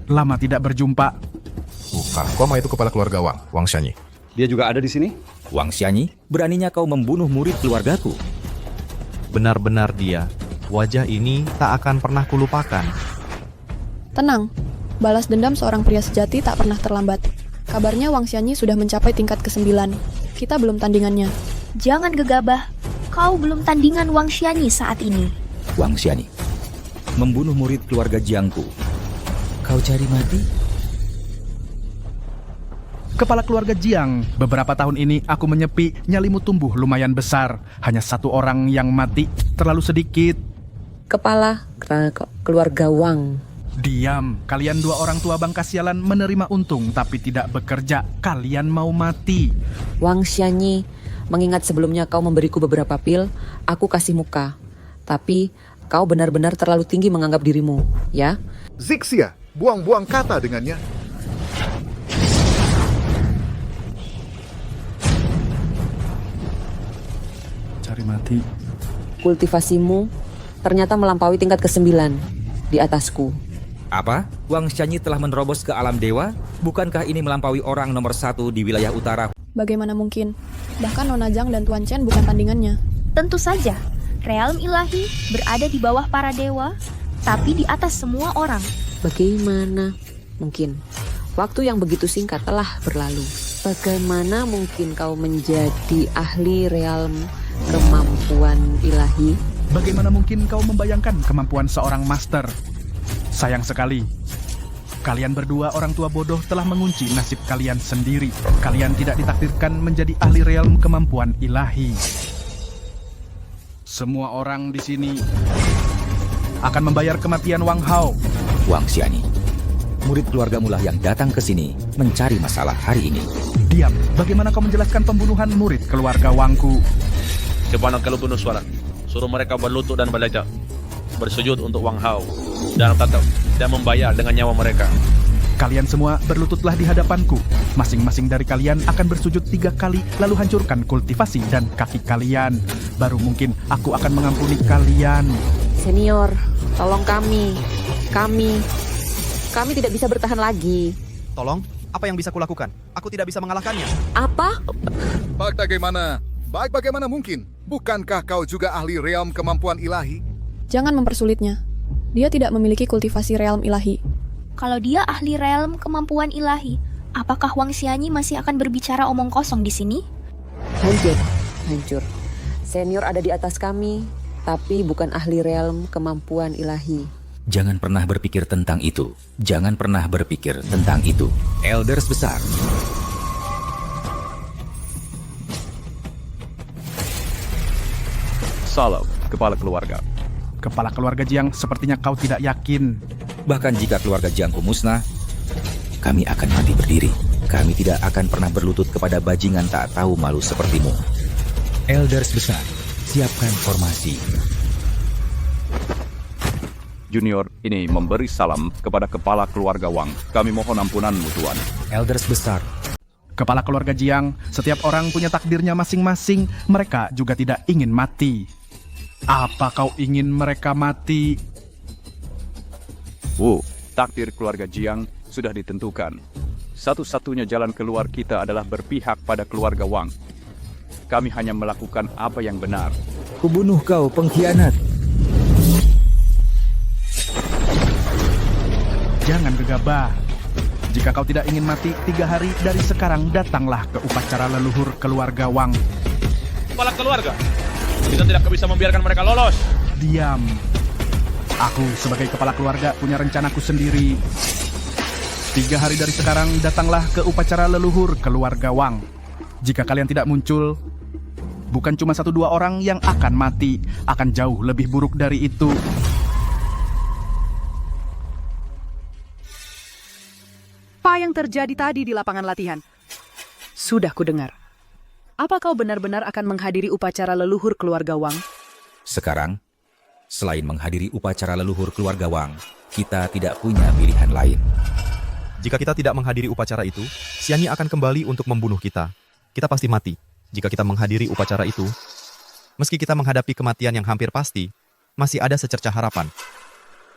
Lama tidak berjumpa. Bukan, Koma itu kepala keluarga Wang Xianyi. Dia juga ada di sini? Wang Xianyi, beraninya kau membunuh murid keluargaku? Benar-benar dia. Wajah ini tak akan pernah kulupakan. Tenang, balas dendam seorang pria sejati tak pernah terlambat. Kabarnya Wang Xianyi sudah mencapai tingkat ke-9. Kita belum tandingannya. Jangan gegabah. Kau belum tandingan Wang Xianyi saat ini. Wang Xianyi, membunuh murid keluarga Jiangku. Kau cari mati? Kepala keluarga Jiang, beberapa tahun ini aku menyepi, nyalimu tumbuh lumayan besar. Hanya satu orang yang mati, terlalu sedikit. Kepala keluarga Wang. Diam, kalian dua orang tua bangka sialan menerima untung tapi tidak bekerja. Kalian mau mati. Wang Xianyi, mengingat sebelumnya kau memberiku beberapa pil, aku kasih muka. Tapi kau benar-benar terlalu tinggi menganggap dirimu, ya? Zixia, buang-buang kata dengannya. Cari mati. Kultivasimu ternyata melampaui tingkat ke-9 di atasku. Apa? Wang Xianyi telah menerobos ke alam dewa? Bukankah ini melampaui orang nomor 1 di wilayah utara? Bagaimana mungkin? Bahkan Nona Zhang dan Tuan Chen bukan tandingannya. Tentu saja, realm ilahi berada di bawah para dewa, tapi di atas semua orang. Bagaimana mungkin? Waktu yang begitu singkat telah berlalu. Bagaimana mungkin kau menjadi ahli realm kemampuan ilahi? Bagaimana mungkin kau membayangkan kemampuan seorang master? Sayang sekali. Kalian berdua orang tua bodoh telah mengunci nasib kalian sendiri. Kalian tidak ditakdirkan menjadi ahli realm kemampuan ilahi. Semua orang di sini akan membayar kematian Wang Hao. Wang Xianyi, murid keluargamu lah yang datang ke sini mencari masalah hari ini. Diam, bagaimana kau menjelaskan pembunuhan murid keluarga Wangku? Coba kalau bunuh suara. Suruh mereka berlutut dan belajar. Bersujud untuk Wang Hao. Dan tetap dan membayar dengan nyawa mereka. Kalian semua berlututlah di hadapanku. Masing-masing dari kalian akan bersujud 3 kali, lalu hancurkan kultivasi dan kaki kalian. Baru mungkin aku akan mengampuni kalian. Senior, tolong kami. Kami tidak bisa bertahan lagi. Tolong, apa yang bisa kulakukan? Aku tidak bisa mengalahkannya. Apa? Bagaimana mungkin? Bukankah kau juga ahli realm kemampuan ilahi? Jangan mempersulitnya. Dia tidak memiliki kultivasi realm ilahi. Kalau dia ahli realm kemampuan ilahi, apakah Wang Xianyi masih akan berbicara omong kosong di sini? Hancur. Senior ada di atas kami, tapi bukan ahli realm kemampuan ilahi. Jangan pernah berpikir tentang itu. Jangan pernah berpikir tentang itu. Elders besar. Salam, kepala keluarga. Kepala keluarga Jiang, sepertinya kau tidak yakin. Bahkan jika keluarga Jiangku musnah, kami akan mati berdiri. Kami tidak akan pernah berlutut kepada bajingan tak tahu malu sepertimu. Elders besar, siapkan formasi. Junior ini memberi salam kepada kepala keluarga Wang. Kami mohon ampunanmu, Tuan. Elders besar. Kepala keluarga Jiang, setiap orang punya takdirnya masing-masing. Mereka juga tidak ingin mati. Apa kau ingin mereka mati? Takdir keluarga Jiang sudah ditentukan. Satu-satunya jalan keluar kita adalah berpihak pada keluarga Wang. Kami hanya melakukan apa yang benar. Kubunuh kau, pengkhianat. Jangan gegabah. Jika kau tidak ingin mati, 3 hari dari sekarang datanglah ke upacara leluhur keluarga Wang. Kepala keluarga, kita tidak bisa membiarkan mereka lolos. Diam. Aku sebagai kepala keluarga punya rencanaku sendiri. 3 hari dari sekarang datanglah ke upacara leluhur keluarga Wang. Jika kalian tidak muncul, bukan cuma 1-2 orang yang akan mati, akan jauh lebih buruk dari itu. Apa yang terjadi tadi di lapangan latihan? Sudah kudengar. Apa kau benar-benar akan menghadiri upacara leluhur keluarga Wang? Sekarang, selain menghadiri upacara leluhur keluarga Wang, kita tidak punya pilihan lain. Jika kita tidak menghadiri upacara itu, Xianyi akan kembali untuk membunuh kita. Kita pasti mati. Jika kita menghadiri upacara itu, meski kita menghadapi kematian yang hampir pasti, masih ada secercah harapan.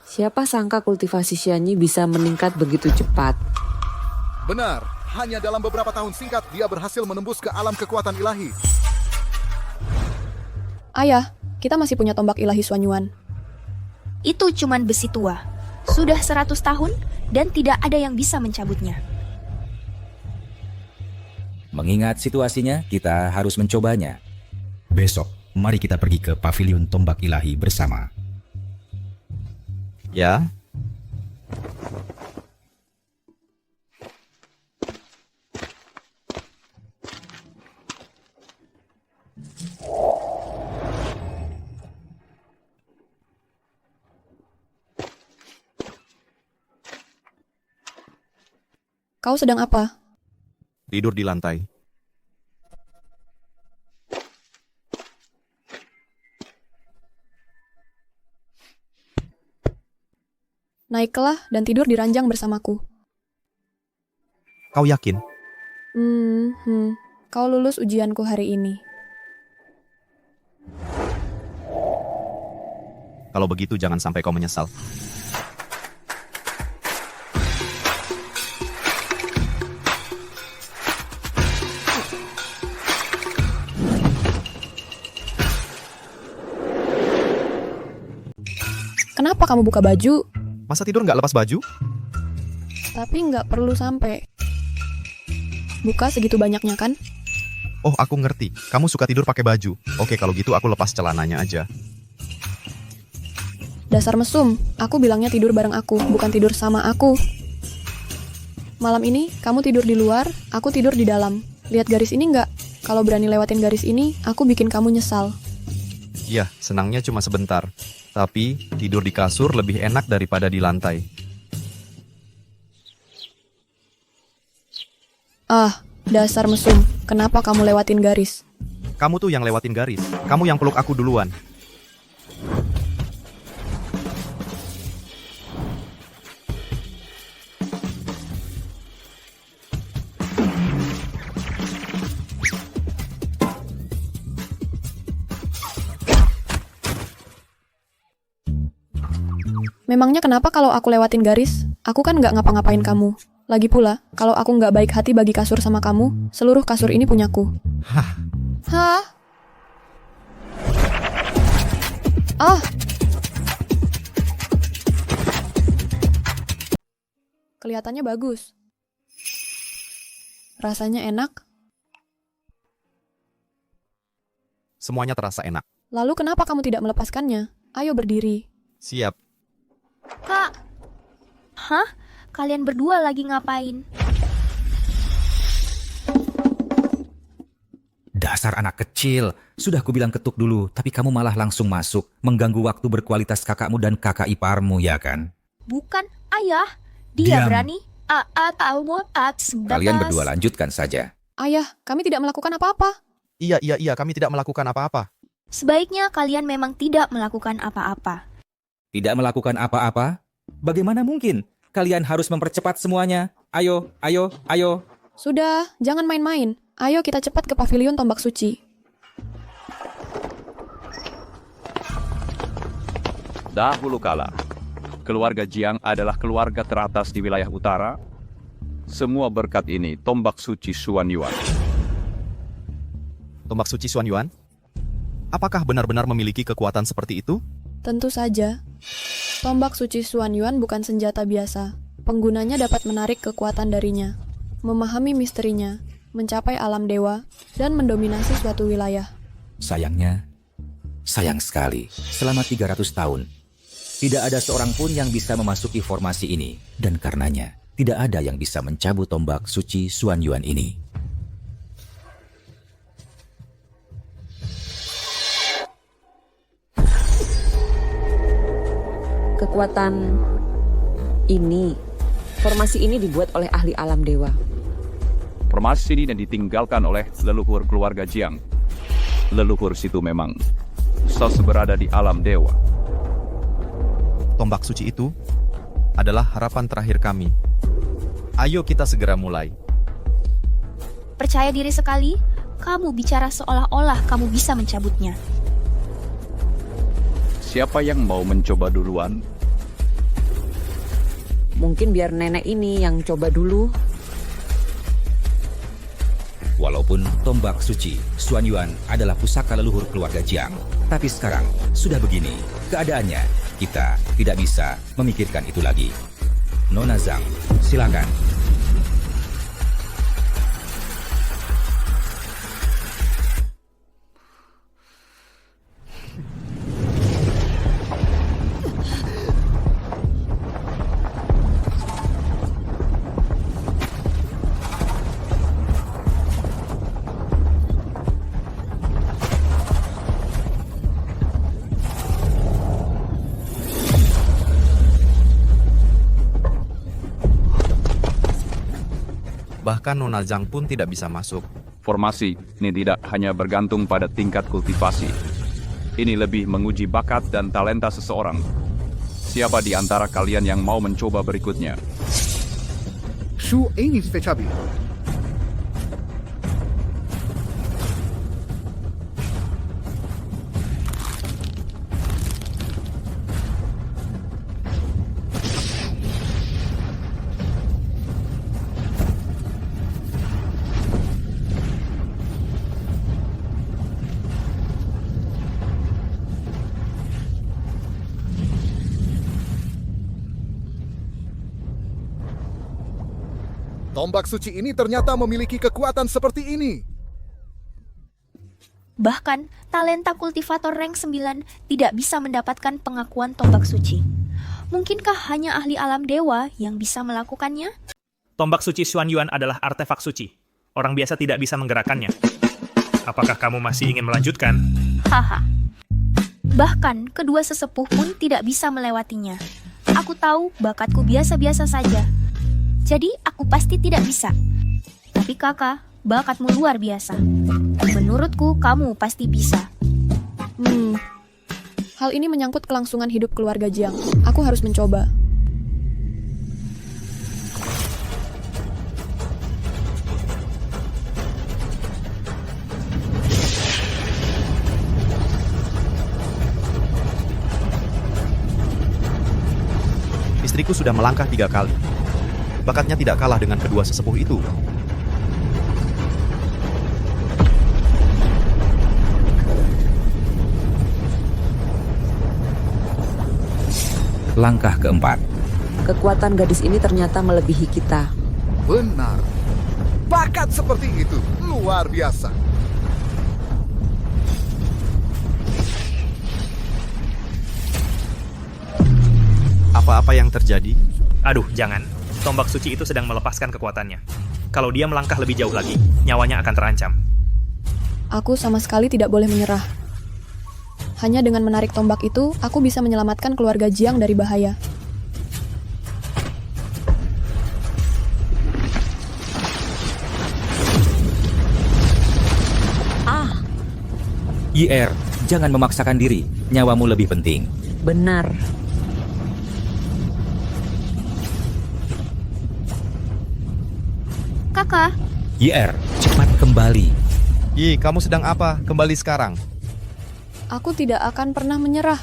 Siapa sangka kultivasi Xianyi bisa meningkat begitu cepat? Benar, hanya dalam beberapa tahun singkat dia berhasil menembus ke alam kekuatan ilahi. Ayah, kita masih punya tombak ilahi Xuanyuan. Itu cuman besi tua. Sudah 100 tahun dan tidak ada yang bisa mencabutnya. Mengingat situasinya, kita harus mencobanya. Besok, mari kita pergi ke pavilion tombak ilahi bersama. Ya. Kau sedang apa? Tidur di lantai. Naiklah dan tidur di ranjang bersamaku. Kau yakin? Kau lulus ujianku hari ini. Kalau begitu jangan sampai kau menyesal. Kenapa kamu buka baju? Masa tidur nggak lepas baju? Tapi nggak perlu sampai. Buka segitu banyaknya kan? Oh, aku ngerti. Kamu suka tidur pakai baju. Oke, kalau gitu aku lepas celananya aja. Dasar mesum, aku bilangnya tidur bareng aku, bukan tidur sama aku. Malam ini, kamu tidur di luar, aku tidur di dalam. Lihat garis ini nggak? Kalau berani lewatin garis ini, aku bikin kamu nyesal. Iya, senangnya cuma sebentar. Tapi, tidur di kasur lebih enak daripada di lantai. Ah, dasar mesum. Kenapa kamu lewatin garis? Kamu tuh yang lewatin garis. Kamu yang peluk aku duluan. Memangnya kenapa kalau aku lewatin garis? Aku kan nggak ngapa-ngapain kamu. Lagi pula, kalau aku nggak baik hati bagi kasur sama kamu, seluruh kasur ini punyaku. Hah? Ah! Kelihatannya bagus. Rasanya enak. Semuanya terasa enak. Lalu kenapa kamu tidak melepaskannya? Ayo berdiri. Siap. Kak. Hah? Kalian berdua lagi ngapain? Dasar anak kecil. Sudah kubilang ketuk dulu, tapi kamu malah langsung masuk. Mengganggu waktu berkualitas kakakmu dan kakak iparmu, ya kan? Bukan, ayah. Dia Diam. berani. Kalian berdua lanjutkan saja. Ayah, kami tidak melakukan apa-apa. Iya, kami tidak melakukan apa-apa. Sebaiknya kalian memang tidak melakukan apa-apa. Tidak melakukan apa-apa? Bagaimana mungkin? Kalian harus mempercepat semuanya. Ayo, ayo, ayo. Sudah, jangan main-main. Ayo kita cepat ke pavilion tombak suci. Dahulu kala, keluarga Jiang adalah keluarga teratas di wilayah utara. Semua berkat ini tombak suci Xuanyuan. Tombak suci Xuanyuan? Apakah benar-benar memiliki kekuatan seperti itu? Tentu saja. Tombak suci Xuanyuan bukan senjata biasa. Penggunanya dapat menarik kekuatan darinya, memahami misterinya, mencapai alam dewa, dan mendominasi suatu wilayah. Sayangnya, sayang sekali, selama 300 tahun, tidak ada seorang pun yang bisa memasuki formasi ini, dan karenanya, tidak ada yang bisa mencabut tombak suci Xuanyuan ini. Kekuatan ini Formasi ini dibuat oleh ahli alam dewa. Formasi ini ditinggalkan oleh leluhur keluarga Jiang. Leluhur situ memang selalu berada di alam dewa. Tombak suci itu adalah harapan terakhir kami. Ayo kita segera mulai. Percaya diri sekali, kamu bicara seolah-olah kamu bisa mencabutnya. Siapa yang mau mencoba duluan? Mungkin biar nenek ini yang coba dulu. Walaupun tombak suci Xuan Yuan adalah pusaka leluhur keluarga Jiang, tapi sekarang sudah begini keadaannya, kita tidak bisa memikirkan itu lagi. Nona Zhang, silakan. Bahkan Nona Zhang pun tidak bisa masuk. Formasi ini tidak hanya bergantung pada tingkat kultivasi. Ini lebih menguji bakat dan talenta seseorang. Siapa di antara kalian yang mau mencoba berikutnya? Shu ini spesiabil. Tombak suci ini ternyata memiliki kekuatan seperti ini. Bahkan, talenta kultivator rank 9 tidak bisa mendapatkan pengakuan tombak suci. Mungkinkah hanya ahli alam dewa yang bisa melakukannya? Tombak suci Xuan Yuan adalah artefak suci. Orang biasa tidak bisa menggerakkannya. Apakah kamu masih ingin melanjutkan? Haha. Bahkan, kedua sesepuh pun tidak bisa melewatinya. Aku tahu bakatku biasa-biasa saja. Jadi, aku pasti tidak bisa. Tapi kakak, bakatmu luar biasa. Menurutku, kamu pasti bisa. Hal ini menyangkut kelangsungan hidup keluarga Jiang. Aku harus mencoba. Istriku sudah melangkah 3 kali. Bakatnya tidak kalah dengan kedua sesepuh itu. Langkah keempat. Kekuatan gadis ini ternyata melebihi kita. Benar. Bakat seperti itu luar biasa. Apa-apa yang terjadi? Aduh, jangan. Tombak suci itu sedang melepaskan kekuatannya. Kalau dia melangkah lebih jauh lagi, nyawanya akan terancam. Aku sama sekali tidak boleh menyerah. Hanya dengan menarik tombak itu, aku bisa menyelamatkan keluarga Jiang dari bahaya. YR, jangan memaksakan diri. Nyawamu lebih penting. Benar. Kakak. YR, cepat kembali. Yi, kamu sedang apa? Kembali sekarang. Aku tidak akan pernah menyerah.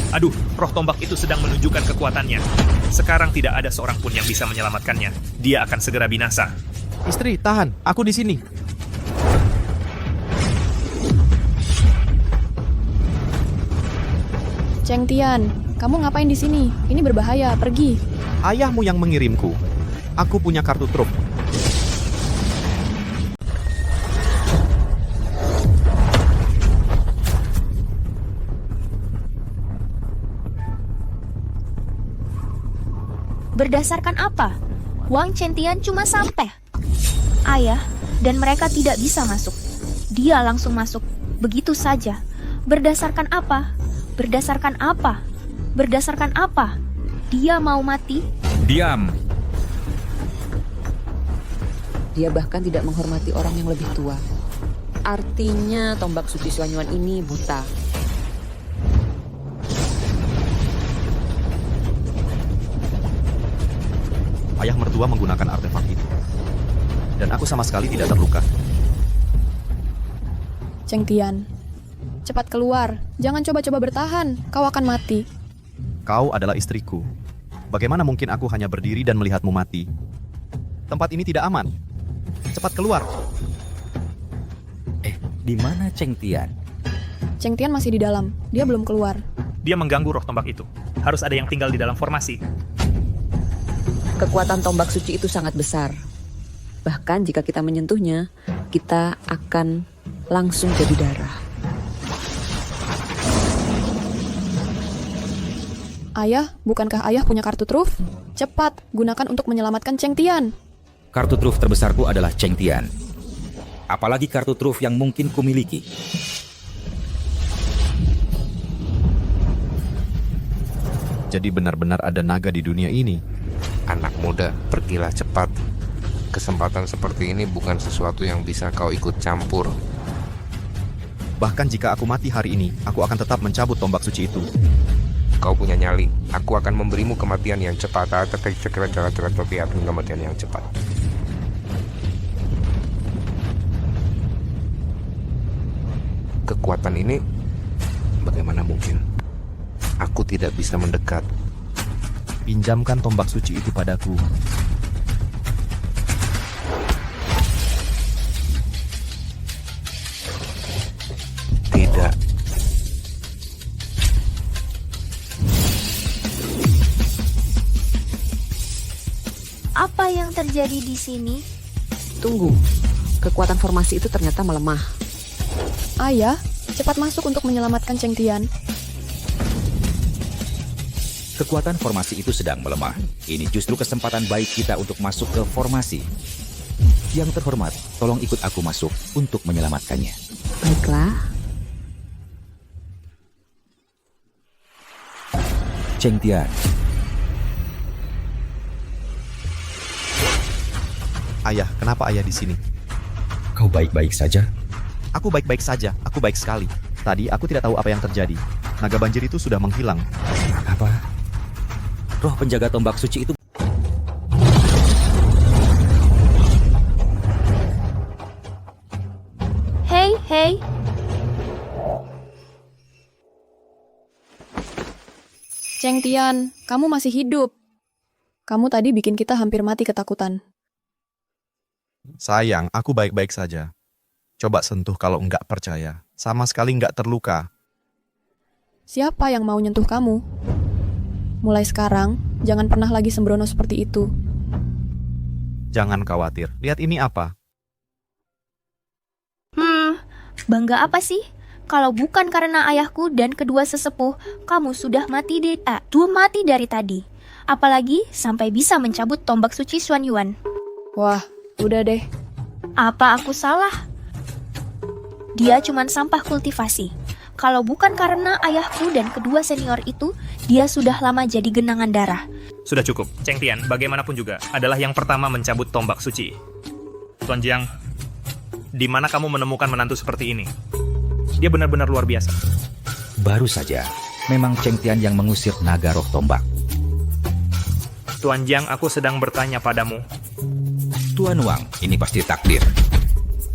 Aduh, roh tombak itu sedang menunjukkan kekuatannya. Sekarang tidak ada seorang pun yang bisa menyelamatkannya. Dia akan segera binasa. Istri, tahan. Aku di sini. Cheng Tian, kamu ngapain di sini? Ini berbahaya, pergi. Ayahmu yang mengirimku. Aku punya kartu truf. Berdasarkan apa? Wang Chentian cuma sampai. Ayah dan mereka tidak bisa masuk. Dia langsung masuk. Begitu saja. Berdasarkan apa? Berdasarkan apa? Berdasarkan apa? Dia mau mati? Diam. Dia bahkan tidak menghormati orang yang lebih tua. Artinya tombak suci Xuanyuan ini buta. Ayah mertua menggunakan artefak itu. Dan aku sama sekali tidak terluka. Cheng Tian, cepat keluar. Jangan coba-coba bertahan. Kau akan mati. Kau adalah istriku. Bagaimana mungkin aku hanya berdiri dan melihatmu mati? Tempat ini tidak aman. Cepat keluar. Di mana Cheng Tian? Cheng Tian masih di dalam. Dia belum keluar. Dia mengganggu roh tombak itu. Harus ada yang tinggal di dalam formasi. Kekuatan tombak suci itu sangat besar. Bahkan jika kita menyentuhnya, kita akan langsung jadi darah. Ayah, bukankah ayah punya kartu truf? Cepat, gunakan untuk menyelamatkan Cheng Tian. Kartu truf terbesarku adalah Cheng Tian. Apalagi kartu truf yang mungkin kumiliki. Jadi benar-benar ada naga di dunia ini. Anak muda, pergilah cepat. Kesempatan seperti ini bukan sesuatu yang bisa kau ikut campur. Bahkan jika aku mati hari ini, aku akan tetap mencabut tombak suci itu. Kau punya nyali. Aku akan memberimu kematian yang cepat. Kematian yang cepat. Kekuatan ini, bagaimana mungkin? Aku tidak bisa mendekat. Pinjamkan tombak suci itu padaku. Tidak. Apa yang terjadi di sini? Tunggu, kekuatan formasi itu ternyata melemah. Ayah, cepat masuk untuk menyelamatkan Cheng Tian. Kekuatan formasi itu sedang melemah. Ini justru kesempatan baik kita untuk masuk ke formasi. Yang terhormat, tolong ikut aku masuk untuk menyelamatkannya. Baiklah. Cheng Tian. Ayah, kenapa ayah di sini? Kau baik-baik saja? Aku baik-baik saja, aku baik sekali. Tadi aku tidak tahu apa yang terjadi. Naga banjir itu sudah menghilang. Apa? Roh penjaga tombak suci itu... Hei. Cheng Tian, kamu masih hidup. Kamu tadi bikin kita hampir mati ketakutan. Sayang, aku baik-baik saja. Coba sentuh kalau enggak percaya. Sama sekali enggak terluka. Siapa yang mau nyentuh kamu? Mulai sekarang, jangan pernah lagi sembrono seperti itu. Jangan khawatir. Lihat ini apa? Bangga apa sih? Kalau bukan karena ayahku dan kedua sesepuh, kamu sudah mati dari tadi. Apalagi sampai bisa mencabut tombak suci Xuanyuan. Wah, udah deh. Apa aku salah? Dia cuman sampah kultivasi. Kalau bukan karena ayahku dan kedua senior itu, dia sudah lama jadi genangan darah. Sudah cukup. Cheng Tian, bagaimanapun juga, adalah yang pertama mencabut tombak suci. Tuan Jiang, di mana kamu menemukan menantu seperti ini? Dia benar-benar luar biasa. Baru saja, memang Cheng Tian yang mengusir naga roh tombak. Tuan Jiang, aku sedang bertanya padamu. Tuan Wang, ini pasti takdir.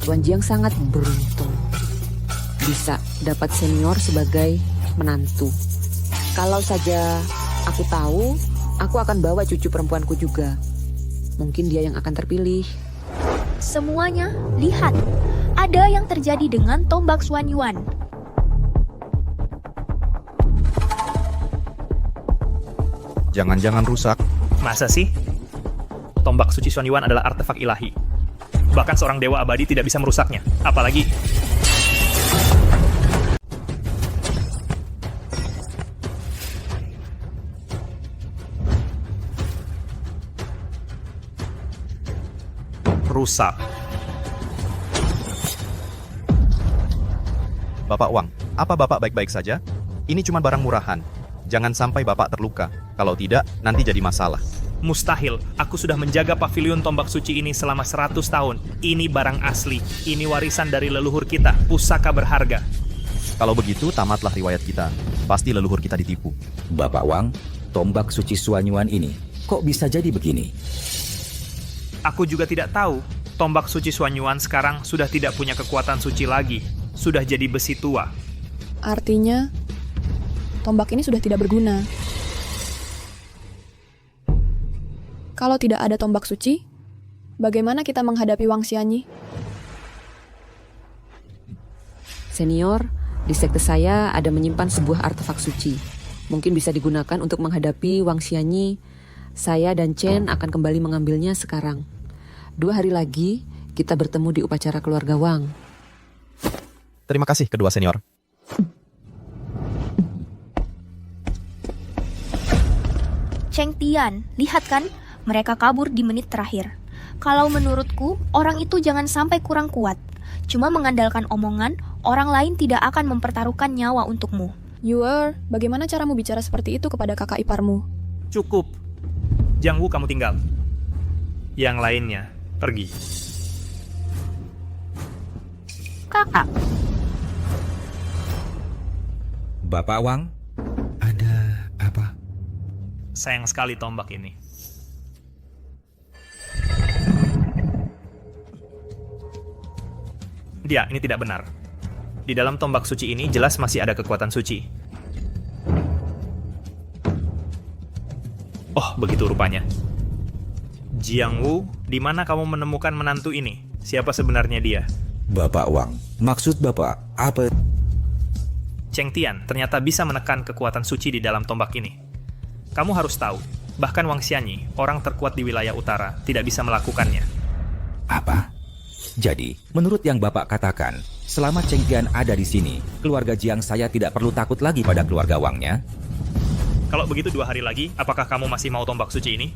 Tuan Jiang sangat beruntung bisa dapat senior sebagai menantu. Kalau saja aku tahu, aku akan bawa cucu perempuanku juga. Mungkin dia yang akan terpilih. Semuanya, lihat. Ada yang terjadi dengan tombak Xuanyuan. Jangan-jangan rusak. Masa sih? Tombak suci Xuanyuan adalah artefak ilahi. Bahkan seorang dewa abadi tidak bisa merusaknya. Apalagi... rusak. Bapak Wang, apa Bapak baik-baik saja? Ini cuma barang murahan. Jangan sampai Bapak terluka. Kalau tidak, nanti jadi masalah. Mustahil, aku sudah menjaga pavilion tombak suci ini selama 100 tahun. Ini barang asli, ini warisan dari leluhur kita, pusaka berharga. Kalau begitu, tamatlah riwayat kita. Pasti leluhur kita ditipu. Bapak Wang, tombak suci Suanyuan ini kok bisa jadi begini? Aku juga tidak tahu. Tombak suci Suanyuan sekarang sudah tidak punya kekuatan suci lagi. Sudah jadi besi tua. Artinya, tombak ini sudah tidak berguna. Kalau tidak ada tombak suci, bagaimana kita menghadapi Wang Xianyi? Senior, di sekte saya ada menyimpan sebuah artefak suci. Mungkin bisa digunakan untuk menghadapi Wang Xianyi. Saya dan Chen akan kembali mengambilnya sekarang. 2 hari lagi, kita bertemu di upacara keluarga Wang. Terima kasih kedua senior. Cheng Tian, lihat kan? Mereka kabur di menit terakhir. Kalau menurutku, orang itu jangan sampai kurang kuat. Cuma mengandalkan omongan, orang lain tidak akan mempertaruhkan nyawa untukmu. Yuer, bagaimana caramu bicara seperti itu kepada kakak iparmu? Cukup. Jiang Wu kamu tinggal. Yang lainnya, pergi. Kakak. Bapak Wang, ada apa? Sayang sekali tombak ini. Dia, ini tidak benar. Di dalam tombak suci ini jelas masih ada kekuatan suci. Oh, begitu rupanya. Jiang Wu, di mana kamu menemukan menantu ini? Siapa sebenarnya dia? Bapak Wang, maksud Bapak apa? Cheng Tian ternyata bisa menekan kekuatan suci di dalam tombak ini. Kamu harus tahu, bahkan Wang Xianyi, orang terkuat di wilayah utara, tidak bisa melakukannya. Apa? Jadi, menurut yang Bapak katakan, selama Cheng Tian ada di sini, keluarga Jiang saya tidak perlu takut lagi pada keluarga Wangnya? Kalau begitu 2 hari lagi, apakah kamu masih mau tombak suci ini?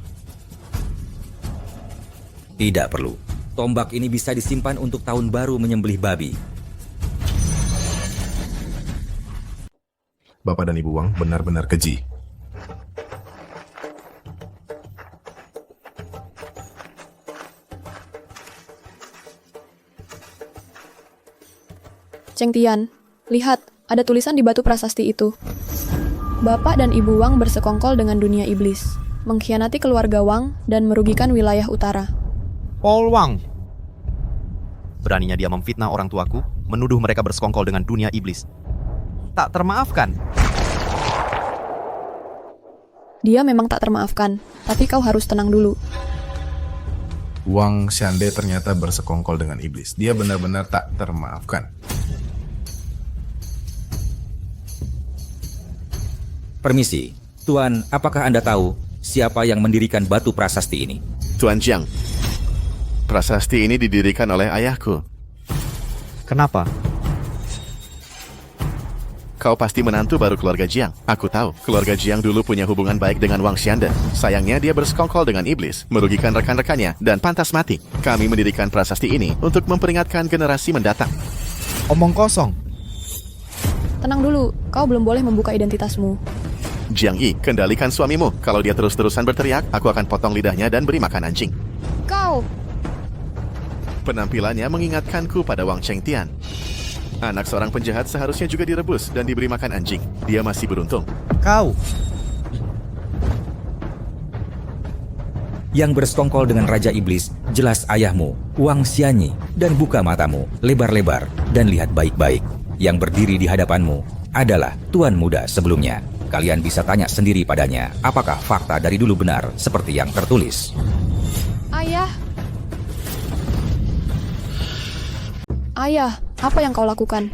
Tidak perlu. Tombak ini bisa disimpan untuk tahun baru menyembelih babi. Bapak dan Ibu Wang benar-benar keji. Cheng Tian, lihat, ada tulisan di batu prasasti itu. Bapak dan Ibu Wang bersekongkol dengan dunia iblis, mengkhianati keluarga Wang dan merugikan wilayah utara. Paul Wang. Beraninya dia memfitnah orang tuaku, menuduh mereka bersekongkol dengan dunia iblis. Tak termaafkan. Dia memang tak termaafkan, tapi kau harus tenang dulu. Wang Xiande ternyata bersekongkol dengan iblis. Dia benar-benar tak termaafkan. Permisi, Tuan, apakah Anda tahu siapa yang mendirikan batu prasasti ini? Tuan Jiang, prasasti ini didirikan oleh ayahku. Kenapa? Kau pasti menantu baru keluarga Jiang. Aku tahu, keluarga Jiang dulu punya hubungan baik dengan Wang Xiande. Sayangnya dia bersekongkol dengan iblis, merugikan rekan-rekannya, dan pantas mati. Kami mendirikan prasasti ini untuk memperingatkan generasi mendatang. Omong kosong. Tenang dulu, kau belum boleh membuka identitasmu. Jiang Yi, kendalikan suamimu. Kalau dia terus-terusan berteriak, aku akan potong lidahnya dan beri makan anjing. Kau! Penampilannya mengingatkanku pada Wang Cheng Tian. Anak seorang penjahat seharusnya juga direbus dan diberi makan anjing. Dia masih beruntung. Kau! Yang bersekongkol dengan Raja Iblis, jelas ayahmu, Wang Xianyi, dan buka matamu, lebar-lebar, dan lihat baik-baik. Yang berdiri di hadapanmu adalah Tuan Muda sebelumnya. Kalian bisa tanya sendiri padanya, apakah fakta dari dulu benar seperti yang tertulis. Ayah! Ayah, apa yang kau lakukan?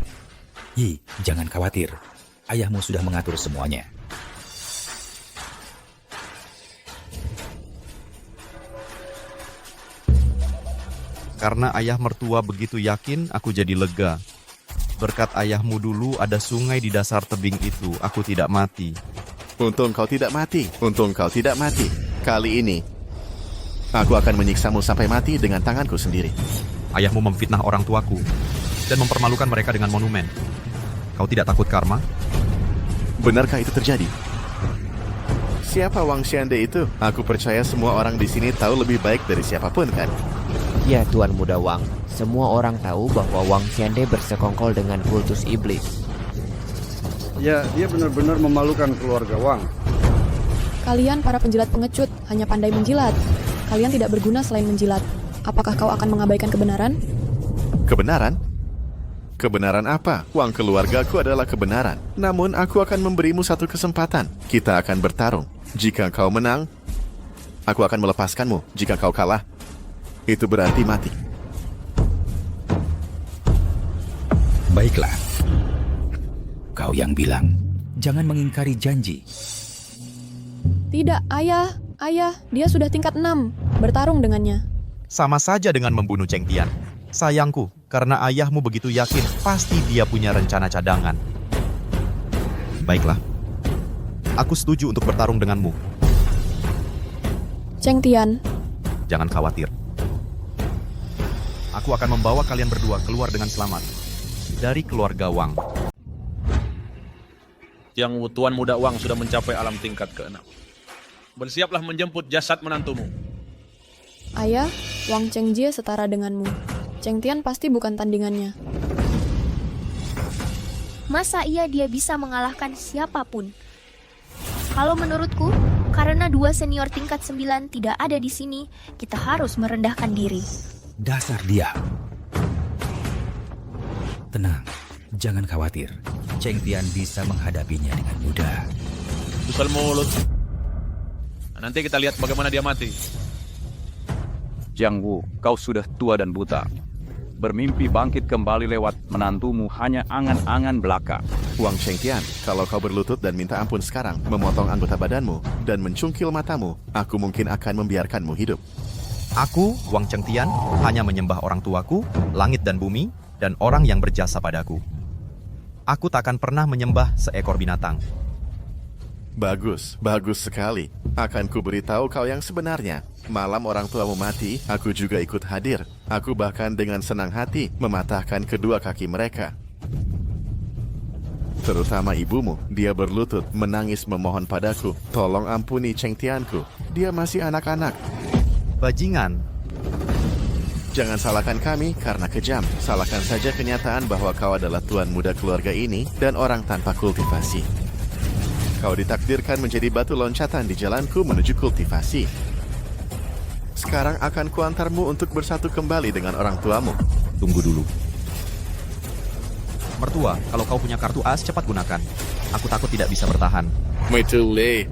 Yi, jangan khawatir. Ayahmu sudah mengatur semuanya. Karena ayah mertua begitu yakin, aku jadi lega. Berkat ayahmu dulu ada sungai di dasar tebing itu, aku tidak mati. Untung kau tidak mati. Untung kau tidak mati. Kali ini, aku akan menyiksamu sampai mati dengan tanganku sendiri. Ayahmu memfitnah orang tuaku dan mempermalukan mereka dengan monumen. Kau tidak takut karma? Benarkah itu terjadi? Siapa Wang Xiande itu? Aku percaya semua orang di sini tahu lebih baik dari siapapun kan? Ya Tuan Muda Wang, semua orang tahu bahwa Wang Xiande bersekongkol dengan kultus iblis. Ya, dia benar-benar memalukan keluarga Wang. Kalian para penjilat pengecut, hanya pandai menjilat. Kalian tidak berguna selain menjilat. Apakah kau akan mengabaikan kebenaran? Kebenaran? Kebenaran apa? Uang keluargaku adalah kebenaran. Namun aku akan memberimu satu kesempatan. Kita akan bertarung. Jika kau menang, aku akan melepaskanmu. Jika kau kalah, itu berarti mati. Baiklah. Kau yang bilang, jangan mengingkari janji. Tidak, ayah. Ayah, dia sudah tingkat 6. Bertarung dengannya. Sama saja dengan membunuh Cheng Tian. Sayangku, karena ayahmu begitu yakin, pasti dia punya rencana cadangan. Baiklah. Aku setuju untuk bertarung denganmu. Cheng Tian. Jangan khawatir. Aku akan membawa kalian berdua keluar dengan selamat. Dari keluarga Wang. Yang Tuan Muda Wang sudah mencapai alam tingkat ke-6. Bersiaplah menjemput jasad menantumu. Ayah, Wang Chengjie setara denganmu. Cheng Tian pasti bukan tandingannya. Masa dia bisa mengalahkan siapapun? Kalau menurutku, karena 2 senior tingkat 9 tidak ada di sini, kita harus merendahkan diri. Dasar dia. Tenang, jangan khawatir. Cheng Tian bisa menghadapinya dengan mudah. Dusel mulut. Nanti kita lihat bagaimana dia mati. Jiang Wu, kau sudah tua dan buta. Bermimpi bangkit kembali lewat menantumu hanya angan-angan belaka. Wang Cheng Tian, kalau kau berlutut dan minta ampun sekarang, memotong anggota badanmu, dan mencungkil matamu, aku mungkin akan membiarkanmu hidup. Aku, Wang Cheng Tian, hanya menyembah orang tuaku, langit dan bumi, dan orang yang berjasa padaku. Aku takkan pernah menyembah seekor binatang. Bagus, bagus sekali. Akan ku beritahu kau yang sebenarnya. Malam orang tuamu mati, aku juga ikut hadir. Aku bahkan dengan senang hati mematahkan kedua kaki mereka. Terutama ibumu, dia berlutut, menangis memohon padaku. Tolong ampuni Cheng Tianku, dia masih anak-anak. Bajingan. Jangan salahkan kami karena kejam. Salahkan saja kenyataan bahwa kau adalah tuan muda keluarga ini dan orang tanpa kultivasi. Kau ditakdirkan menjadi batu loncatan di jalanku menuju kultivasi. Sekarang akan kuantarmu untuk bersatu kembali dengan orang tuamu. Tunggu dulu. Mertua, kalau kau punya kartu as, cepat gunakan. Aku takut tidak bisa bertahan. Metule.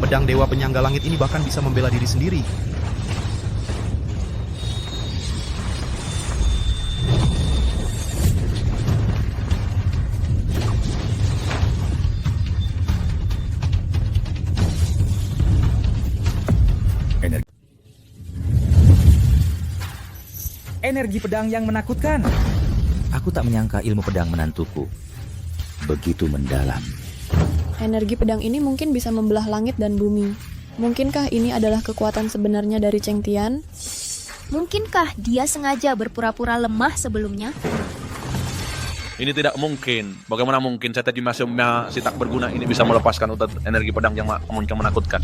Pedang Dewa Penyangga Langit ini bahkan bisa membela diri sendiri. Energi pedang yang menakutkan. Aku tak menyangka ilmu pedang menantuku begitu mendalam. Energi pedang ini mungkin bisa membelah langit dan bumi. Mungkinkah ini adalah kekuatan sebenarnya dari Cheng Tian? Mungkinkah dia sengaja berpura-pura lemah sebelumnya? Ini tidak mungkin. Bagaimana mungkin saya tadi masih si tak berguna ini bisa melepaskan utat energi pedang yang menakutkan?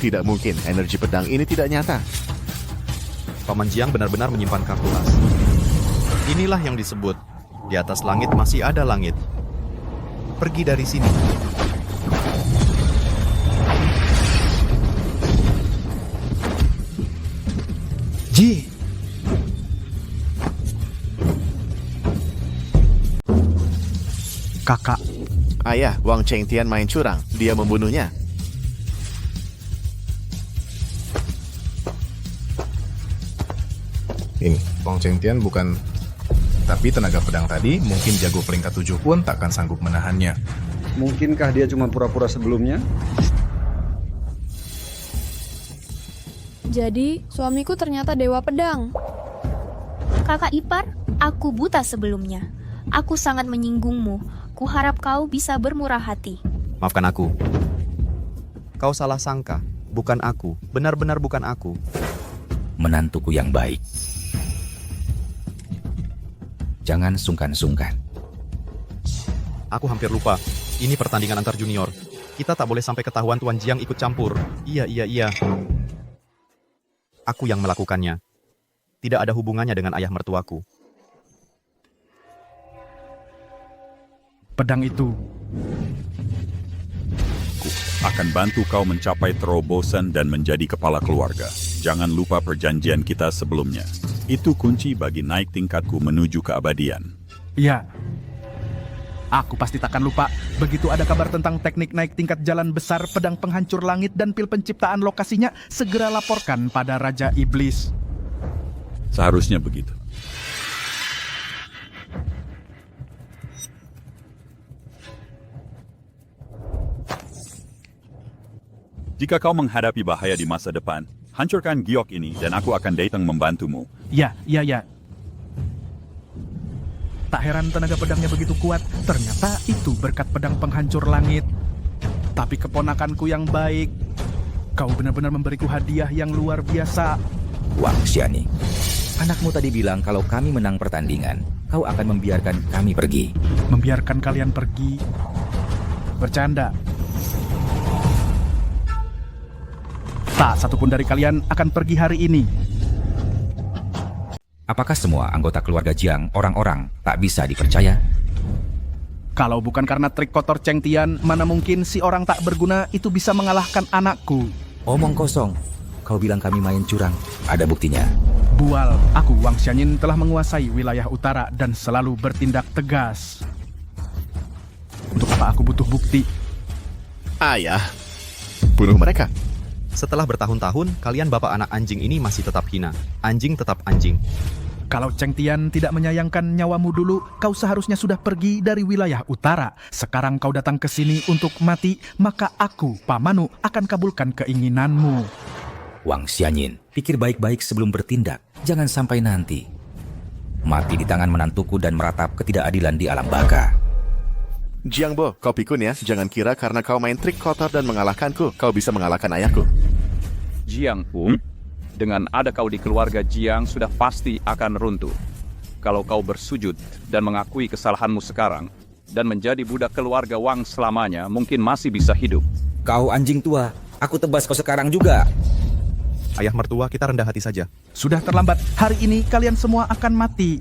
Tidak mungkin, energi pedang ini tidak nyata. Paman Jiang benar-benar menyimpan kartu as. Inilah yang disebut, di atas langit masih ada langit. Pergi dari sini. Ji! Kakak. Ayah, Wang Cheng Tian main curang. Dia membunuhnya. Ini, Wang Cheng Tian bukan... Tapi tenaga pedang tadi, mungkin jago peringkat 7 pun takkan sanggup menahannya. Mungkinkah dia cuma pura-pura sebelumnya? Jadi, suamiku ternyata dewa pedang. Kakak ipar, aku buta sebelumnya. Aku sangat menyinggungmu. Kuharap kau bisa bermurah hati. Maafkan aku. Kau salah sangka. Bukan aku. Benar-benar bukan aku. Menantuku yang baik. Jangan sungkan-sungkan. Aku hampir lupa. Ini pertandingan antar junior. Kita tak boleh sampai ketahuan Tuan Jiang ikut campur. Iya. Aku yang melakukannya. Tidak ada hubungannya dengan ayah mertuaku. Pedang itu akan bantu kau mencapai terobosan dan menjadi kepala keluarga. Jangan lupa perjanjian kita sebelumnya. Itu kunci bagi naik tingkatku menuju keabadian. Iya. Aku pasti takkan lupa. Begitu ada kabar tentang teknik naik tingkat jalan besar, pedang penghancur langit, dan pil penciptaan lokasinya, segera laporkan pada Raja Iblis. Seharusnya begitu. Jika kau menghadapi bahaya di masa depan, hancurkan giok ini dan aku akan datang membantumu. Ya. Tak heran tenaga pedangnya begitu kuat. Ternyata itu berkat pedang penghancur langit. Tapi keponakanku yang baik, kau benar-benar memberiku hadiah yang luar biasa. Wang Xiani, anakmu tadi bilang kalau kami menang pertandingan, kau akan membiarkan kami pergi. Membiarkan kalian pergi? Bercanda. Tak satupun dari kalian akan pergi hari ini. Apakah semua anggota keluarga Jiang orang-orang tak bisa dipercaya? Kalau bukan karena trik kotor Cheng Tian, mana mungkin si orang tak berguna itu bisa mengalahkan anakku. Omong kosong. Kau bilang kami main curang. Ada buktinya. Bual, aku Wang Xianyin telah menguasai wilayah utara dan selalu bertindak tegas. Untuk apa aku butuh bukti? Ayah, bunuh mereka. Setelah bertahun-tahun, kalian bapak anak anjing ini masih tetap hina. Anjing tetap anjing. Kalau Cheng Tian tidak menyayangkan nyawamu dulu, kau seharusnya sudah pergi dari wilayah utara. Sekarang kau datang ke sini untuk mati, maka aku, Pamanu, akan kabulkan keinginanmu. Wang Xianyin, pikir baik-baik sebelum bertindak. Jangan sampai nanti mati di tangan menantuku dan meratap ketidakadilan di alam baka. Jiang Bo, kau pikun ya. Jangan kira karena kau main trik kotor dan mengalahkanku, kau bisa mengalahkan ayahku. Jiang, dengan ada kau di keluarga Jiang sudah pasti akan runtuh. Kalau kau bersujud dan mengakui kesalahanmu sekarang, dan menjadi budak keluarga Wang selamanya, mungkin masih bisa hidup. Kau anjing tua, aku tebas kau sekarang juga. Ayah mertua, kita rendah hati saja. Sudah terlambat, hari ini kalian semua akan mati.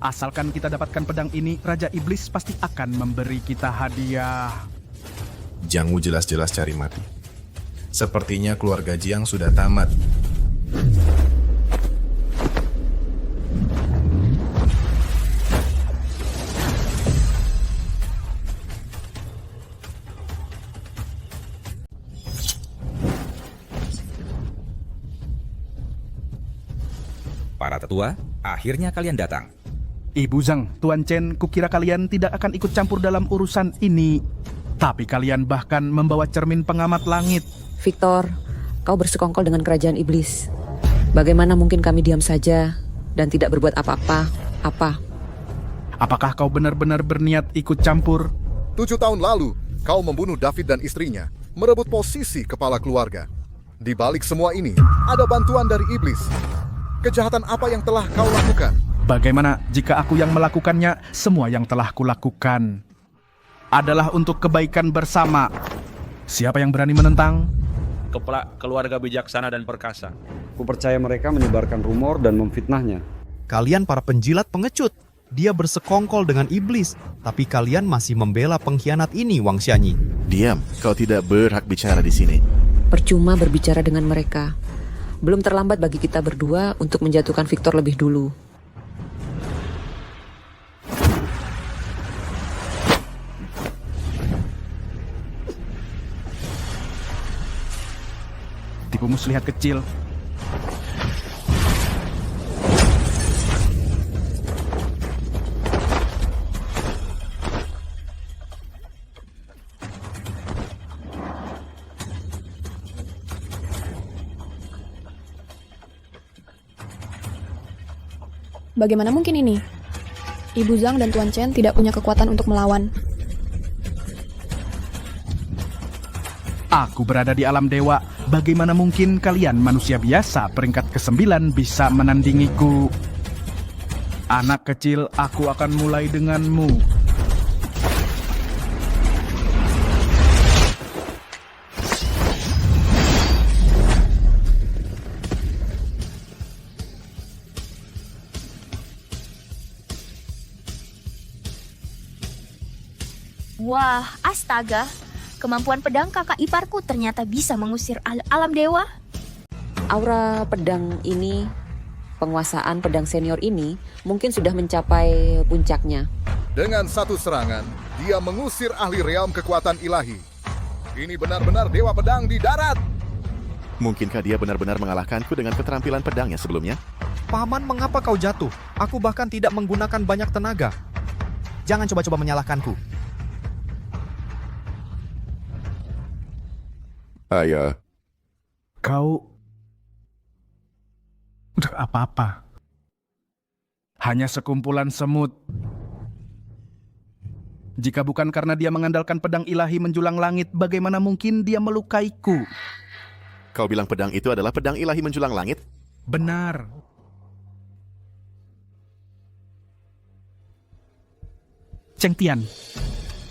Asalkan kita dapatkan pedang ini, Raja Iblis pasti akan memberi kita hadiah. Jiang Wu jelas-jelas cari mati. Sepertinya keluarga Jiang sudah tamat. Para tetua, akhirnya kalian datang. Ibu Zhang, Tuan Chen, kukira kalian tidak akan ikut campur dalam urusan ini. Tapi kalian bahkan membawa cermin pengamat langit. Victor, kau bersekongkol dengan kerajaan iblis. Bagaimana mungkin kami diam saja dan tidak berbuat apa-apa? Apakah kau benar-benar berniat ikut campur? 7 tahun lalu, kau membunuh David dan istrinya, merebut posisi kepala keluarga. Di balik semua ini, ada bantuan dari iblis. Kejahatan apa yang telah kau lakukan? Bagaimana jika aku yang melakukannya? Semua yang telah kulakukan adalah untuk kebaikan bersama. Siapa yang berani menentang? Kepala keluarga bijaksana dan perkasa. Ku percaya mereka menyebarkan rumor dan memfitnahnya. Kalian para penjilat pengecut. Dia bersekongkol dengan iblis. Tapi kalian masih membela pengkhianat ini, Wang Xianyi. Diam, kau tidak berhak bicara di sini. Percuma berbicara dengan mereka. Belum terlambat bagi kita berdua untuk menjatuhkan Victor lebih dulu. Tipu muslihat kecil. Bagaimana mungkin ini? Ibu Zhang dan Tuan Chen tidak punya kekuatan untuk melawan. Aku berada di alam dewa. Bagaimana mungkin kalian manusia biasa peringkat ke-9 bisa menandingiku? Anak kecil, aku akan mulai denganmu. Wah, astaga. Kemampuan pedang kakak iparku ternyata bisa mengusir alam dewa. Aura pedang ini, penguasaan pedang senior ini, mungkin sudah mencapai puncaknya. Dengan satu serangan, dia mengusir ahli realm kekuatan ilahi. Ini benar-benar dewa pedang di darat. Mungkinkah dia benar-benar mengalahkanku dengan keterampilan pedangnya sebelumnya? Paman, mengapa kau jatuh? Aku bahkan tidak menggunakan banyak tenaga. Jangan coba-coba menyalahkanku. Ayah. Kau... Udah apa-apa. Hanya sekumpulan semut. Jika bukan karena dia mengandalkan pedang ilahi menjulang langit, bagaimana mungkin dia melukaiku? Kau bilang pedang itu adalah pedang ilahi menjulang langit? Benar. Cheng Tian,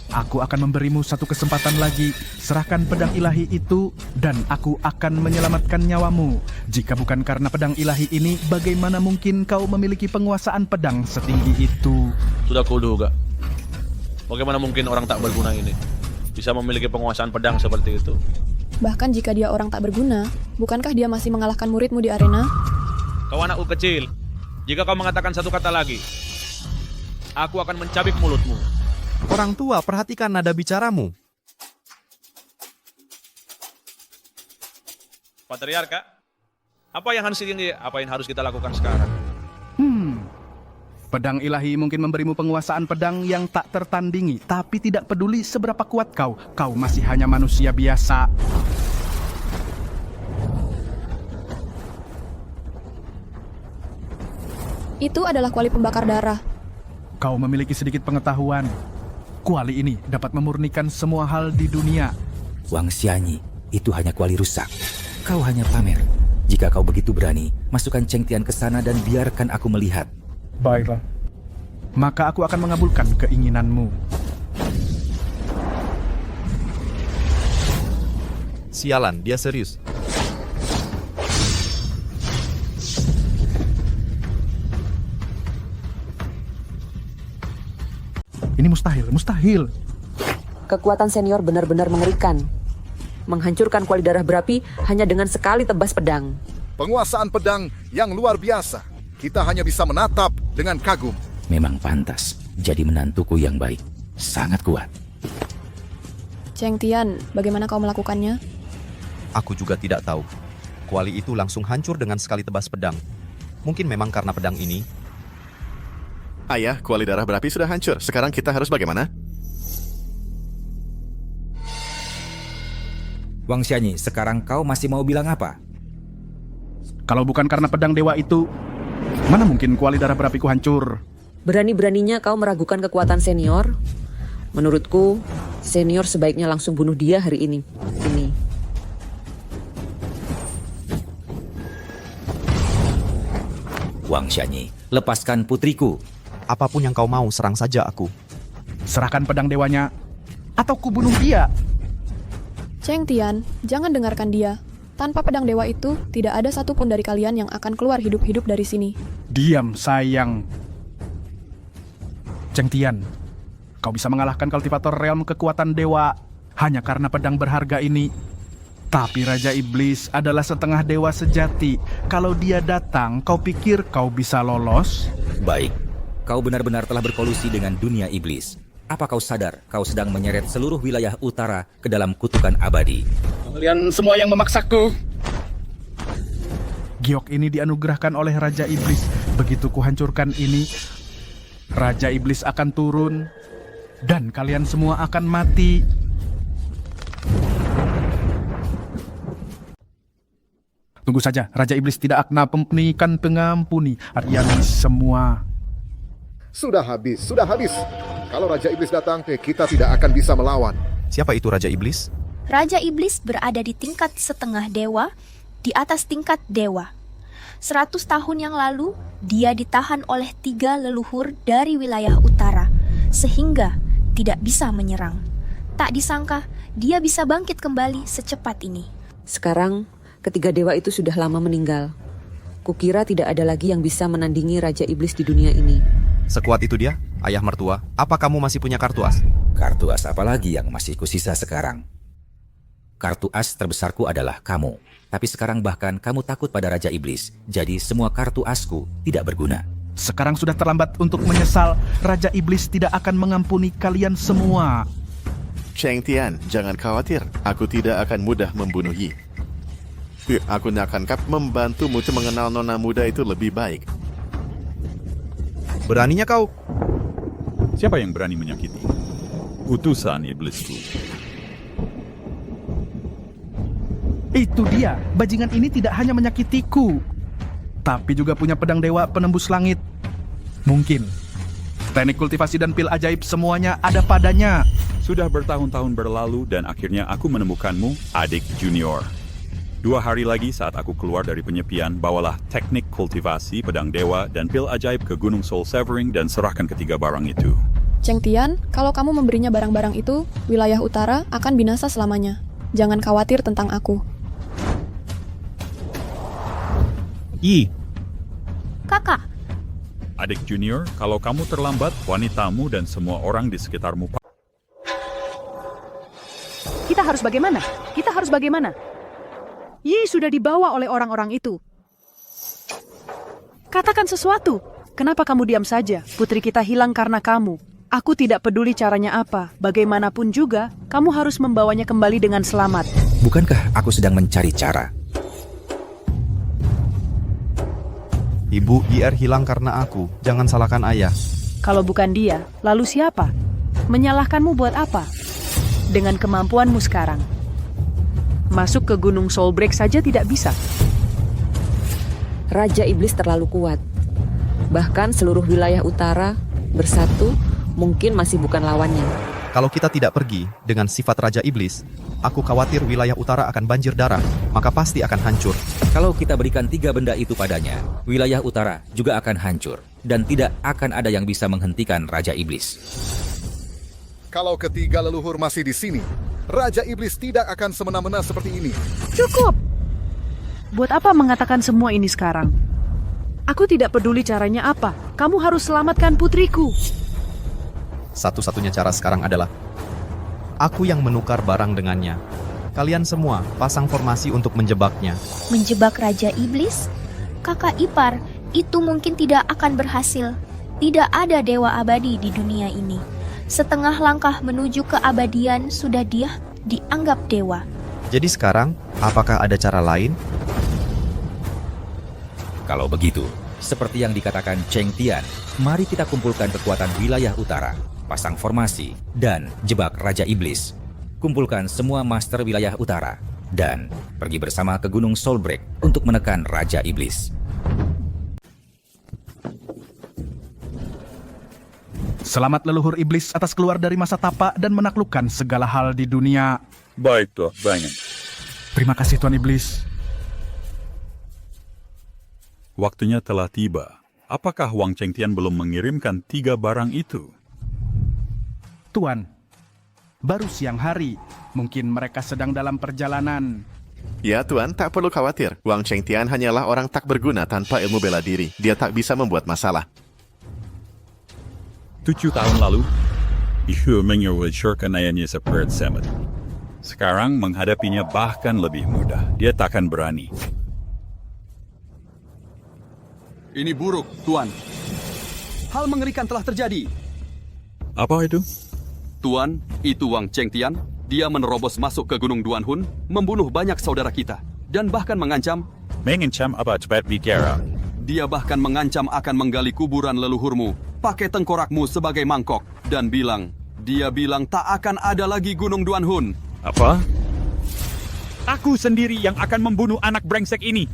aku akan memberimu satu kesempatan lagi. Serahkan pedang ilahi itu dan aku akan menyelamatkan nyawamu. Jika bukan karena pedang ilahi ini, bagaimana mungkin kau memiliki penguasaan pedang setinggi itu? Sudah kuduga. Bagaimana mungkin orang tak berguna ini bisa memiliki penguasaan pedang seperti itu? Bahkan jika dia orang tak berguna, bukankah dia masih mengalahkan muridmu di arena? Kau anakku kecil, jika kau mengatakan satu kata lagi, aku akan mencabik mulutmu. Orang tua, perhatikan nada bicaramu. Patriarka, apa yang harus kita lakukan sekarang? Pedang ilahi mungkin memberimu penguasaan pedang yang tak tertandingi, tapi tidak peduli seberapa kuat kau masih hanya manusia biasa. Itu adalah kuali pembakar darah. Kau memiliki sedikit pengetahuan. Kuali ini dapat memurnikan semua hal di dunia. Wang Xianyi, itu hanya kuali rusak. Kau hanya pamer. Jika kau begitu berani, masukkan Cheng Tian ke sana dan biarkan aku melihat. Baiklah. Maka aku akan mengabulkan keinginanmu. Sialan, dia serius. Ini mustahil. Kekuatan senior benar-benar mengerikan. Menghancurkan kuali darah berapi hanya dengan sekali tebas pedang. Penguasaan pedang yang luar biasa. Kita hanya bisa menatap dengan kagum. Memang pantas jadi menantuku yang baik. Sangat kuat. Cheng Tian, bagaimana kau melakukannya? Aku juga tidak tahu. Kuali itu langsung hancur dengan sekali tebas pedang. Mungkin memang karena pedang ini. Ayah, kuali darah berapi sudah hancur. Sekarang kita harus bagaimana? Wang Xianyi, sekarang kau masih mau bilang apa? Kalau bukan karena pedang dewa itu, mana mungkin kuali darah berapiku hancur? Berani-beraninya kau meragukan kekuatan senior? Menurutku, senior sebaiknya langsung bunuh dia hari ini. Wang Xianyi, lepaskan putriku. Apapun yang kau mau, serang saja aku. Serahkan pedang dewanya, atau kubunuh dia. Cheng Tian, jangan dengarkan dia. Tanpa pedang dewa itu, tidak ada satupun dari kalian yang akan keluar hidup-hidup dari sini. Diam, sayang. Cheng Tian, kau bisa mengalahkan kultivator realm kekuatan dewa hanya karena pedang berharga ini. Tapi Raja Iblis adalah setengah dewa sejati. Kalau dia datang, kau pikir kau bisa lolos? Baik, kau benar-benar telah berkolusi dengan dunia iblis. Apa kau sadar kau sedang menyeret seluruh wilayah utara ke dalam kutukan abadi? Kalian semua yang memaksaku. Giok ini dianugerahkan oleh Raja Iblis. Begitu kuhancurkan ini, Raja Iblis akan turun dan kalian semua akan mati. Tunggu saja, Raja Iblis tidak akan memberikan pengampuni kalian semua. Sudah habis, sudah habis. Kalau Raja Iblis datang, kita tidak akan bisa melawan. Siapa itu Raja Iblis? Raja Iblis berada di tingkat setengah dewa, di atas tingkat dewa. 100 tahun yang lalu, dia ditahan oleh 3 leluhur dari wilayah utara, sehingga tidak bisa menyerang. Tak disangka, dia bisa bangkit kembali secepat ini. Sekarang, ketiga dewa itu sudah lama meninggal. Kukira tidak ada lagi yang bisa menandingi Raja Iblis di dunia ini. Sekuat itu dia? Ayah mertua, apa kamu masih punya kartu as? Kartu as apa lagi yang masih kusisa sekarang? Kartu as terbesarku adalah kamu. Tapi sekarang bahkan kamu takut pada Raja Iblis. Jadi semua kartu asku tidak berguna. Sekarang sudah terlambat untuk menyesal. Raja Iblis tidak akan mengampuni kalian semua. Cheng Tian, jangan khawatir. Aku tidak akan mudah membunuh Yi. Aku akan membantumu untuk mengenal nona muda itu lebih baik. Beraninya kau? Siapa yang berani menyakiti? Utusan iblisku. Itu dia, bajingan ini tidak hanya menyakitiku, tapi juga punya pedang dewa penembus langit. Mungkin teknik kultivasi dan pil ajaib semuanya ada padanya. Sudah bertahun-tahun berlalu dan akhirnya aku menemukanmu, adik junior. 2 hari lagi saat aku keluar dari penyepian, bawalah teknik kultivasi, pedang dewa, dan pil ajaib ke Gunung Soul Severing dan serahkan ketiga barang itu. Cheng Tian, kalau kamu memberinya barang-barang itu, wilayah utara akan binasa selamanya. Jangan khawatir tentang aku. Yi. Kakak. Adik junior, kalau kamu terlambat, wanitamu dan semua orang di sekitarmu. Kita harus bagaimana? Kita harus bagaimana? Yi sudah dibawa oleh orang-orang itu. Katakan sesuatu. Kenapa kamu diam saja? Putri kita hilang karena kamu. Aku tidak peduli caranya apa. Bagaimanapun juga, kamu harus membawanya kembali dengan selamat. Bukankah aku sedang mencari cara? Ibu, IR hilang karena aku. Jangan salahkan ayah. Kalau bukan dia, lalu siapa? Menyalahkanmu buat apa? Dengan kemampuanmu sekarang. Masuk ke Gunung Soulbreak saja tidak bisa. Raja Iblis terlalu kuat. Bahkan seluruh wilayah utara bersatu mungkin masih bukan lawannya. Kalau kita tidak pergi dengan sifat Raja Iblis, aku khawatir wilayah utara akan banjir darah, maka pasti akan hancur. Kalau kita berikan 3 benda itu padanya, wilayah utara juga akan hancur. Dan tidak akan ada yang bisa menghentikan Raja Iblis. Kalau ketiga leluhur masih di sini, Raja Iblis tidak akan semena-mena seperti ini. Cukup! Buat apa mengatakan semua ini sekarang? Aku tidak peduli caranya apa. Kamu harus selamatkan putriku. Satu-satunya cara sekarang adalah aku yang menukar barang dengannya. Kalian semua pasang formasi untuk menjebaknya. Menjebak Raja Iblis? Kakak ipar, itu mungkin tidak akan berhasil. Tidak ada dewa abadi di dunia ini. Setengah langkah menuju keabadian sudah dia dianggap dewa. Jadi sekarang, apakah ada cara lain? Kalau begitu, seperti yang dikatakan Cheng Tian, mari kita kumpulkan kekuatan wilayah utara, pasang formasi, dan jebak Raja Iblis. Kumpulkan semua master wilayah utara, dan pergi bersama ke Gunung Soulbreak untuk menekan Raja Iblis. Selamat leluhur iblis atas keluar dari masa tapa dan menaklukkan segala hal di dunia. Baik, Tuan Banyak. Terima kasih Tuan Iblis. Waktunya telah tiba. Apakah Wang Chengtian belum mengirimkan 3 barang itu? Tuan, baru siang hari. Mungkin mereka sedang dalam perjalanan. Ya Tuan, tak perlu khawatir. Wang Chengtian hanyalah orang tak berguna tanpa ilmu bela diri. Dia tak bisa membuat masalah. 7 tahun lalu, Ishu menyuruhkan ayahnya seperti Semet. Sekarang menghadapinya bahkan lebih mudah. Dia takkan berani. Ini buruk, Tuan. Hal mengerikan telah terjadi. Apa itu? Tuan, itu Wang Chengtian. Dia menerobos masuk ke Gunung Duanhun, membunuh banyak saudara kita, dan bahkan mengancam... Mengancam apa? Cepat bicara. Dia bahkan mengancam akan menggali kuburan leluhurmu, pakai tengkorakmu sebagai mangkok, dan dia bilang tak akan ada lagi Gunung Duanhun. Apa? Aku sendiri yang akan membunuh anak brengsek ini.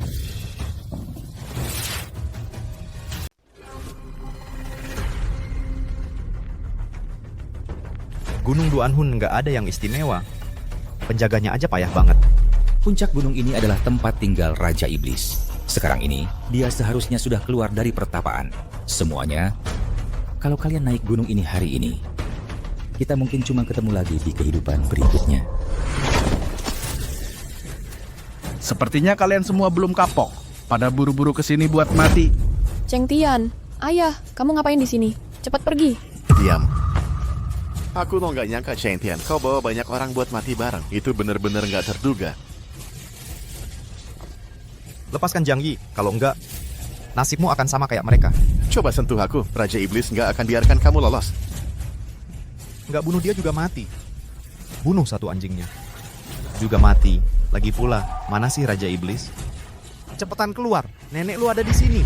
Gunung Duanhun nggak ada yang istimewa. Penjaganya aja payah banget. Puncak gunung ini adalah tempat tinggal Raja Iblis. Sekarang ini, dia seharusnya sudah keluar dari pertapaan. Semuanya, kalau kalian naik gunung ini hari ini, kita mungkin cuma ketemu lagi di kehidupan berikutnya. Sepertinya kalian semua belum kapok. Pada buru-buru kesini buat mati. Cheng Tian, ayah, kamu ngapain di sini? Cepat pergi. Diam. Aku tuh nggak nyangka, Cheng Tian, kau bawa banyak orang buat mati bareng. Itu bener-bener nggak terduga. Lepaskan Jiang Yi, kalau enggak, nasibmu akan sama kayak mereka. Coba sentuh aku, Raja Iblis nggak akan biarkan kamu lolos. Nggak bunuh dia juga mati. Bunuh satu anjingnya. Juga mati. Lagi pula, mana sih Raja Iblis? Cepetan keluar, nenek lu ada di sini.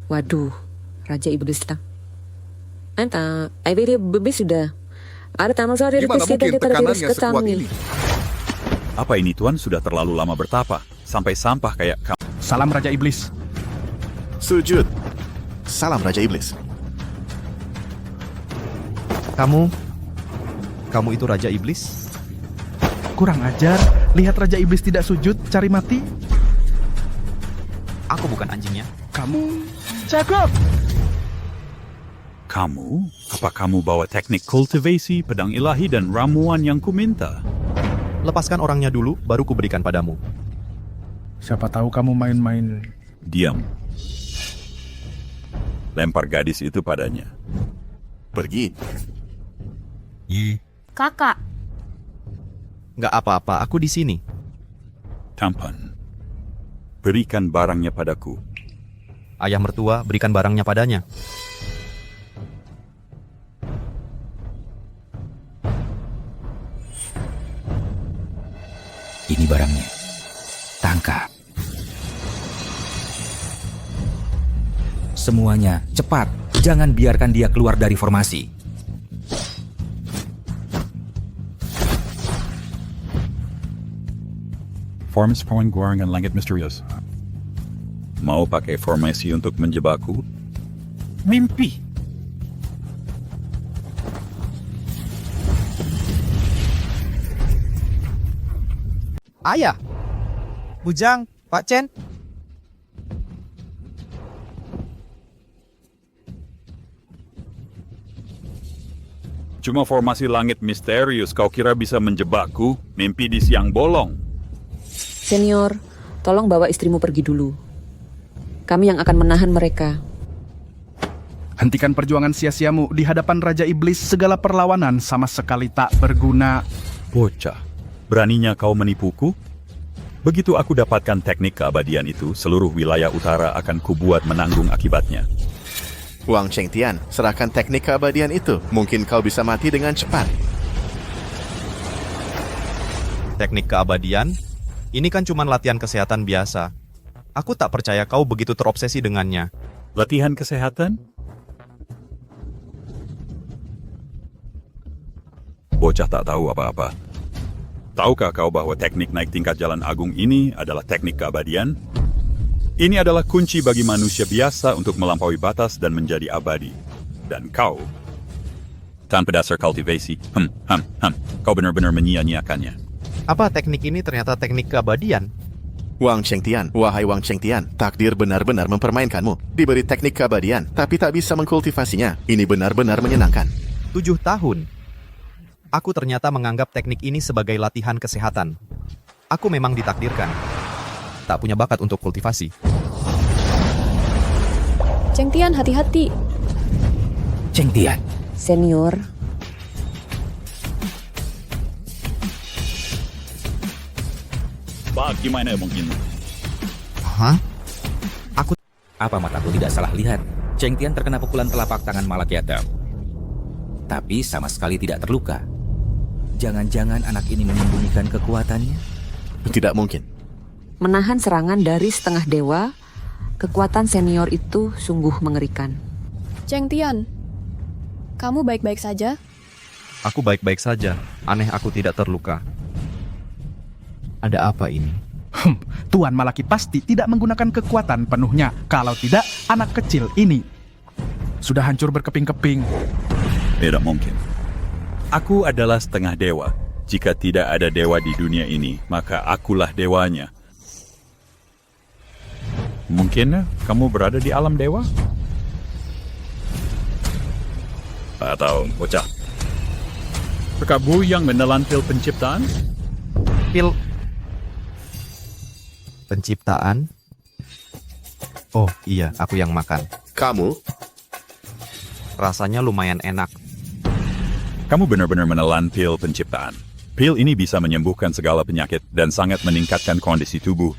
Waduh, Raja Iblis tak. Anta, dia bebas sudah. Ada tamu sore Gimana mungkin tekanannya sekuat ini? Apa ini Tuan sudah terlalu lama bertapa, sampai sampah kayak kamu. Salam Raja Iblis. Sujud. Salam Raja Iblis. Kamu itu Raja Iblis? Kurang ajar, lihat Raja Iblis tidak sujud, cari mati. Aku bukan anjingnya. Kamu cakep. Kamu? Apa kamu bawa teknik kultivasi, pedang ilahi, dan ramuan yang kuminta? Lepaskan orangnya dulu, baru kuberikan padamu. Siapa tahu kamu main-main. Diam. Lempar gadis itu padanya. Pergi. Kakak. Nggak apa-apa, aku di sini. Tampan. Berikan barangnya padaku. Ayah mertua, berikan barangnya padanya. Ini barangnya. Tangkap. Semuanya, cepat. Jangan biarkan dia keluar dari formasi. Formasi pengurangan langit misterius. Mau pakai formasi untuk menjebakku? Mimpi. Ayah, Bujang, Pak Chen. Cuma formasi langit misterius, kau kira bisa menjebakku? Mimpi di siang bolong. Senior, tolong bawa istrimu pergi dulu. Kami yang akan menahan mereka. Hentikan perjuangan sia-siamu di hadapan Raja Iblis. Segala perlawanan sama sekali tak berguna. Bocah, beraninya kau menipuku? Begitu aku dapatkan teknik keabadian itu, seluruh wilayah utara akan kubuat menanggung akibatnya. Wang Cheng Tian, serahkan teknik keabadian itu. Mungkin kau bisa mati dengan cepat. Teknik keabadian? Ini kan cuma latihan kesehatan biasa. Aku tak percaya kau begitu terobsesi dengannya. Latihan kesehatan? Bocah tak tahu apa-apa. Tahukah kau bahwa teknik naik tingkat jalan agung ini adalah teknik keabadian? Ini adalah kunci bagi manusia biasa untuk melampaui batas dan menjadi abadi. Dan kau, tanpa dasar kultivasi, kau benar-benar menyia-nyiakannya. Apa teknik ini ternyata teknik keabadian? Wang Cheng Tian, wahai Wang Cheng Tian, takdir benar-benar mempermainkanmu. Diberi teknik keabadian, tapi tak bisa mengkultivasinya. Ini benar-benar menyenangkan. 7 tahun. Aku ternyata menganggap teknik ini sebagai latihan kesehatan. Aku memang ditakdirkan. Tak punya bakat untuk kultivasi. Cheng Tian, hati-hati. Cheng Tian. Senior. Bagaimana mungkin? Hah? Apa mataku tidak salah lihat? Cheng Tian terkena pukulan telapak tangan Malakiatem. Tapi sama sekali tidak terluka. Jangan-jangan anak ini menyembunyikan kekuatannya? Tidak mungkin. Menahan serangan dari setengah dewa Kekuatan senior itu sungguh mengerikan. Cheng Tian, kamu baik-baik saja? Aku baik-baik saja. Aneh aku tidak terluka. Ada apa ini? Tuan Malaki pasti tidak menggunakan kekuatan penuhnya. Kalau tidak, anak kecil ini sudah hancur berkeping-keping. Tidak mungkin. Aku adalah setengah dewa. Jika tidak ada dewa di dunia ini, maka akulah dewanya. Mungkin kamu berada di alam dewa? Atau bocah? Kamu yang menelan pil penciptaan? Pil penciptaan? Oh iya, aku yang makan. Kamu? Rasanya lumayan enak. Kamu benar-benar menelan pil penciptaan. Pil ini bisa menyembuhkan segala penyakit dan sangat meningkatkan kondisi tubuh.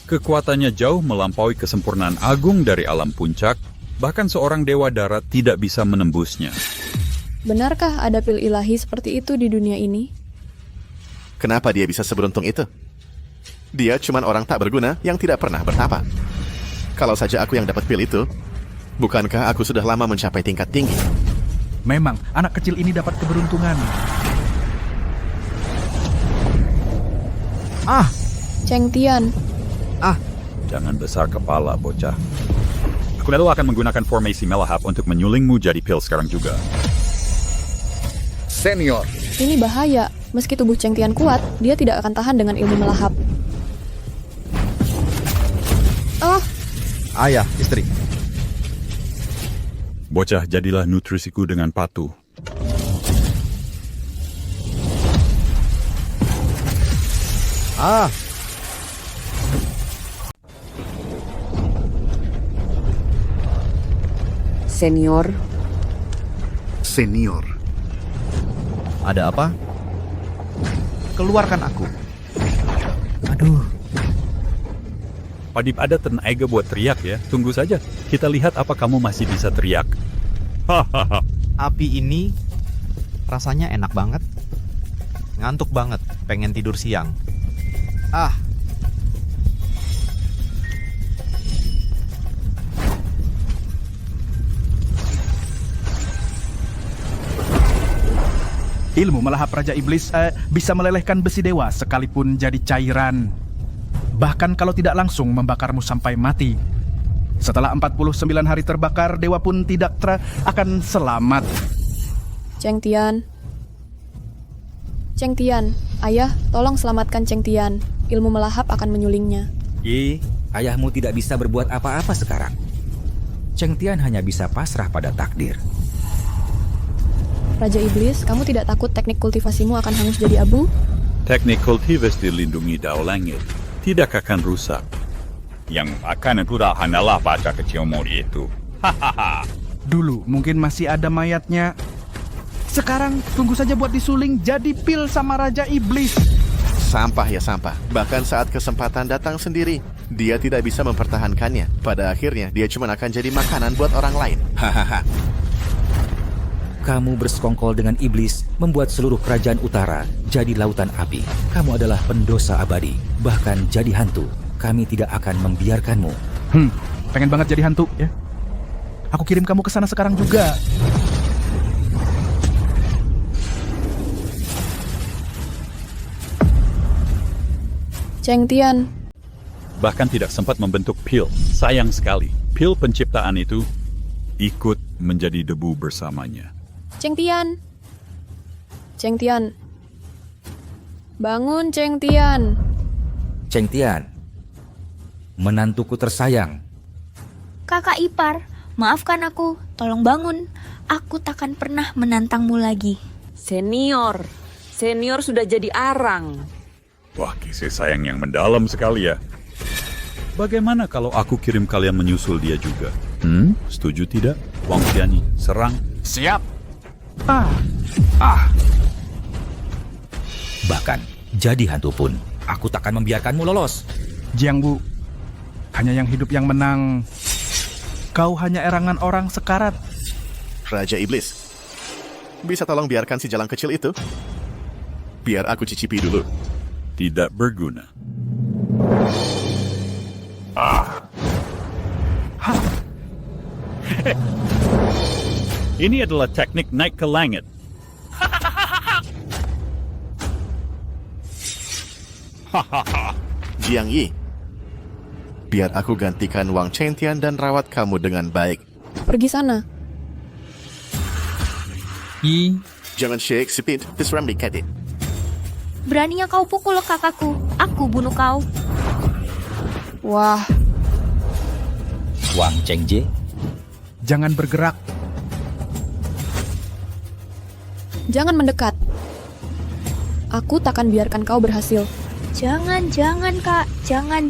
Kekuatannya jauh melampaui kesempurnaan agung dari alam puncak, bahkan seorang dewa darat tidak bisa menembusnya. Benarkah ada pil ilahi seperti itu di dunia ini? Kenapa dia bisa seberuntung itu? Dia cuma orang tak berguna yang tidak pernah bertapa. Kalau saja aku yang dapat pil itu, bukankah aku sudah lama mencapai tingkat tinggi? Memang, anak kecil ini dapat keberuntungan. Cheng Tian. Jangan besar kepala, bocah. Aku lalu akan menggunakan formasi melahap untuk menyulingmu jadi pil sekarang juga. Senior. Ini bahaya. Meski tubuh Cheng Tian kuat, dia tidak akan tahan dengan ilmu melahap. Ayah, istri. Bocah, jadilah nutrisiku dengan patuh. Senior, Senior. Ada apa? Keluarkan aku. Padip ada tenaga buat teriak ya. Tunggu saja. Kita lihat apa kamu masih bisa teriak. Hahaha. Api ini rasanya enak banget. Ngantuk banget, pengen tidur siang. Ilmu melahap Raja Iblis bisa melelehkan besi dewa sekalipun jadi cairan. Bahkan kalau tidak langsung membakarmu sampai mati. Setelah 49 hari terbakar, dewa pun tidak akan selamat. Cheng Tian. Cheng Tian, ayah, tolong selamatkan Cheng Tian. Ilmu melahap akan menyulingnya. Ayahmu tidak bisa berbuat apa-apa sekarang. Cheng Tian hanya bisa pasrah pada takdir. Raja Iblis, kamu tidak takut teknik kultivasimu akan hangus jadi abu? Teknik kultivasi dilindungi Dao Langit. Tidak akan rusak. Yang akan natural hanyalah bocah kecilmu itu. Hahaha. Dulu mungkin masih ada mayatnya. Sekarang tunggu saja buat disuling jadi pil sama Raja Iblis. Sampah ya sampah. Bahkan saat kesempatan datang sendiri, dia tidak bisa mempertahankannya. Pada akhirnya, dia cuma akan jadi makanan buat orang lain. Hahaha. Kamu bersekongkol dengan iblis, membuat seluruh kerajaan utara jadi lautan api. Kamu adalah pendosa abadi, bahkan jadi hantu. Kami tidak akan membiarkanmu. Pengen banget jadi hantu, ya? Aku kirim kamu ke sana sekarang juga. Cheng Tian. Bahkan tidak sempat membentuk pil. Sayang sekali. Pil penciptaan itu ikut menjadi debu bersamanya. Cheng Tian. Cheng Tian. Bangun, Cheng Tian. Cheng Tian, menantuku tersayang. Kakak ipar, maafkan aku. Tolong bangun. Aku takkan pernah menantangmu lagi. senior sudah jadi arang. Wah, kasih sayang yang mendalam sekali ya. Bagaimana kalau aku kirim kalian menyusul dia juga? Setuju tidak? Wang Xiani, serang. Siap. Bahkan, jadi hantu pun, aku takkan membiarkanmu lolos. Jiangbu, hanya yang hidup yang menang. Kau hanya erangan orang sekarat. Raja Iblis, bisa tolong biarkan si jalang kecil itu? Biar aku cicipi dulu. Tidak berguna. Ini adalah teknik naik ke langit. Jiang Yi, biar aku gantikan Wang Chengtian dan rawat kamu dengan baik. Pergi sana. Jangan shake, Speed. This Ramli cat it. Beraninya kau pukul kakakku. Aku bunuh kau. Wah. Wang Chengjie, Jangan bergerak. Jangan mendekat. Aku takkan biarkan kau berhasil. Jangan, Kak. Jangan.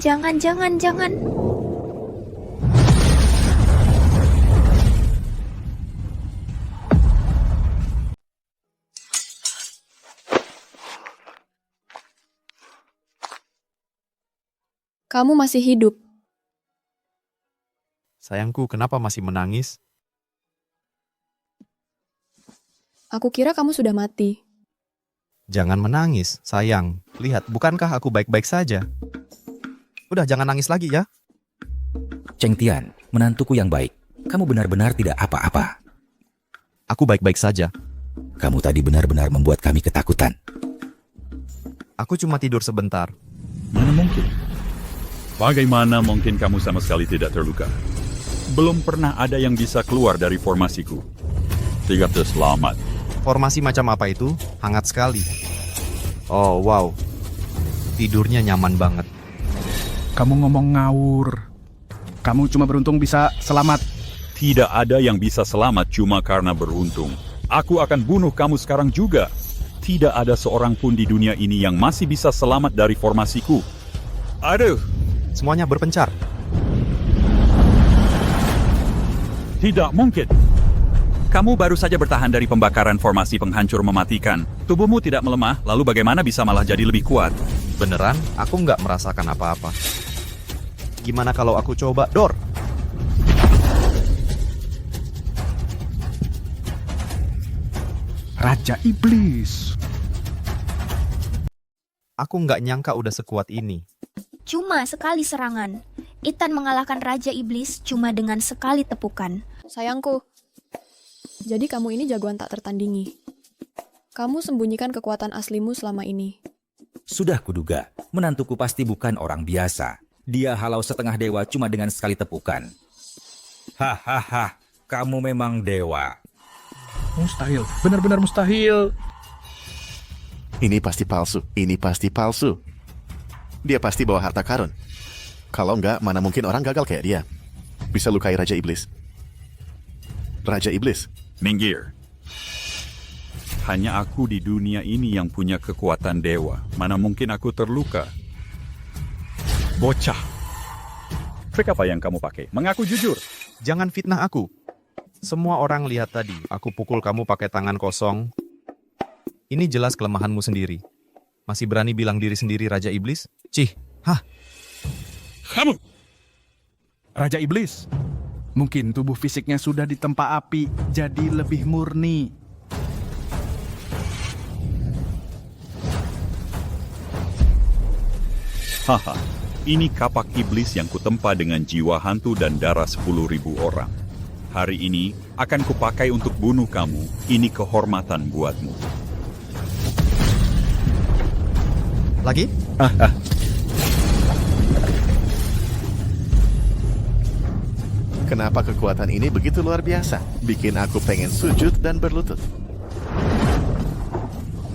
Kamu masih hidup. Sayangku, kenapa masih menangis? Aku kira kamu sudah mati. Jangan menangis, sayang. Lihat, bukankah aku baik-baik saja? Udah, jangan nangis lagi ya. Chengtian, menantuku yang baik. Kamu benar-benar tidak apa-apa. Aku baik-baik saja. Kamu tadi benar-benar membuat kami ketakutan. Aku cuma tidur sebentar. Mana mungkin? Bagaimana mungkin kamu sama sekali tidak terluka? Belum pernah ada yang bisa keluar dari formasiku. Tidak selamat. Formasi macam apa itu? Hangat sekali. Oh, wow. Tidurnya nyaman banget. Kamu ngomong ngawur. Kamu cuma beruntung bisa selamat. Tidak ada yang bisa selamat cuma karena beruntung. Aku akan bunuh kamu sekarang juga. Tidak ada seorang pun di dunia ini yang masih bisa selamat dari formasiku. Aduh. Semuanya berpencar. Tidak mungkin. Kamu baru saja bertahan dari pembakaran formasi penghancur mematikan. Tubuhmu tidak melemah, lalu bagaimana bisa malah jadi lebih kuat? Beneran? Aku nggak merasakan apa-apa. Gimana kalau aku coba, Dor? Raja Iblis. Aku nggak nyangka udah sekuat ini. Cuma sekali serangan. Ethan mengalahkan Raja Iblis cuma dengan sekali tepukan. Sayangku. Jadi kamu ini jagoan tak tertandingi. Kamu sembunyikan kekuatan aslimu selama ini. Sudah kuduga, menantuku pasti bukan orang biasa. Dia halau setengah dewa cuma dengan sekali tepukan. Hahaha, kamu memang dewa. Mustahil, benar-benar mustahil. Ini pasti palsu. Ini pasti palsu. Dia pasti bawa harta karun. Kalau enggak, mana mungkin orang gagal kayak dia. Bisa lukai Raja Iblis. Raja Iblis. Minggir. Hanya aku di dunia ini yang punya kekuatan dewa. Mana mungkin aku terluka? Bocah. Trik apa yang kamu pakai? Mengaku jujur. Jangan fitnah aku. Semua orang lihat tadi, aku pukul kamu pakai tangan kosong. Ini jelas kelemahanmu sendiri. Masih berani bilang diri sendiri Raja Iblis? Cih, hah? Kamu! Raja Iblis. Mungkin tubuh fisiknya sudah ditempa api, jadi lebih murni. Haha, ini kapak iblis yang kutempa dengan jiwa hantu dan darah 10.000 orang. Hari ini akan kupakai untuk bunuh kamu. Ini kehormatan buatmu. Lagi? Kenapa kekuatan ini begitu luar biasa? Bikin aku pengen sujud dan berlutut.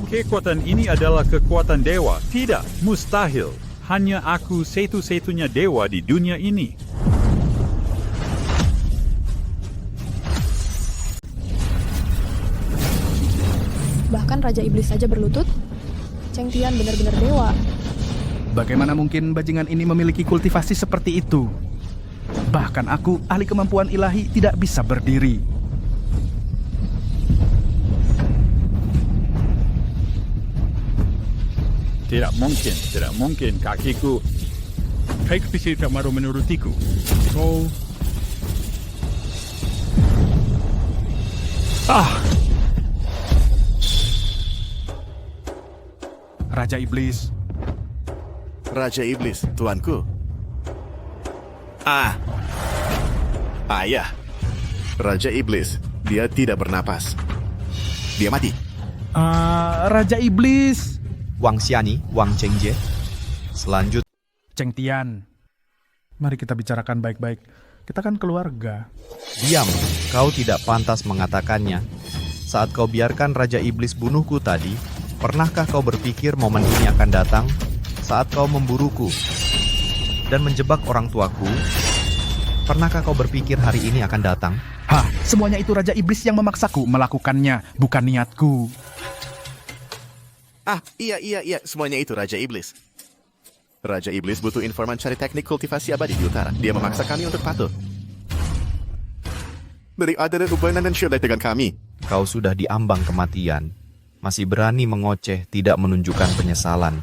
Kekuatan ini adalah kekuatan dewa. Tidak, mustahil. Hanya aku satu-satunya dewa di dunia ini. Bahkan Raja Iblis saja berlutut. Chengtian benar-benar dewa. Bagaimana mungkin bajingan ini memiliki kultivasi seperti itu? Bahkan aku, ahli kemampuan ilahi, tidak bisa berdiri. Tidak mungkin kakiku. Kaki bisa tidak mau menurutiku. Oh. Raja Iblis. Raja Iblis, tuanku. Ayah. Raja Iblis. Dia tidak bernapas. Dia mati. Raja Iblis. Wang Xiani, Wang Chengjie. Selanjutnya. Cheng Tian. Mari kita bicarakan baik-baik. Kita kan keluarga. Diam, kau tidak pantas mengatakannya. Saat kau biarkan Raja Iblis bunuhku tadi, pernahkah kau berpikir momen ini akan datang saat kau memburuku dan menjebak orang tuaku? Pernahkah kau berpikir hari ini akan datang? Hah, semuanya itu Raja Iblis yang memaksaku melakukannya, bukan niatku. Iya, semuanya itu Raja Iblis. Raja Iblis butuh informan cari teknik kultivasi abadi di utara. Dia memaksa kami untuk patuh. Dari ada hubungan dan syulat dengan kami. Kau sudah diambang kematian. Masih berani mengoceh, tidak menunjukkan penyesalan.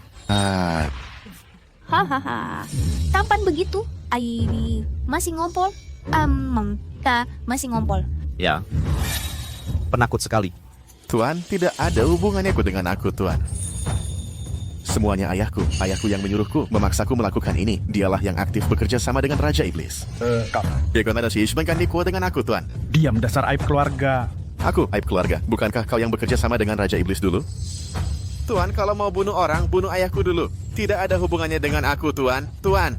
Hahaha. Tampan begitu, masih ngompol. Masih ngompol. Ya, penakut sekali. Tuan, tidak ada hubungannya dengan aku, Tuan. Semuanya ayahku yang menyuruhku, memaksaku melakukan ini. Dialah yang aktif bekerja sama dengan Raja Iblis. Bagaimana sih dengan aku, Tuan? Diam, dasar aib keluarga. Aku aib keluarga. Bukankah kau yang bekerja sama dengan Raja Iblis dulu? Tuan, kalau mau bunuh orang, bunuh ayahku dulu. Tidak ada hubungannya dengan aku, Tuan. Tuan.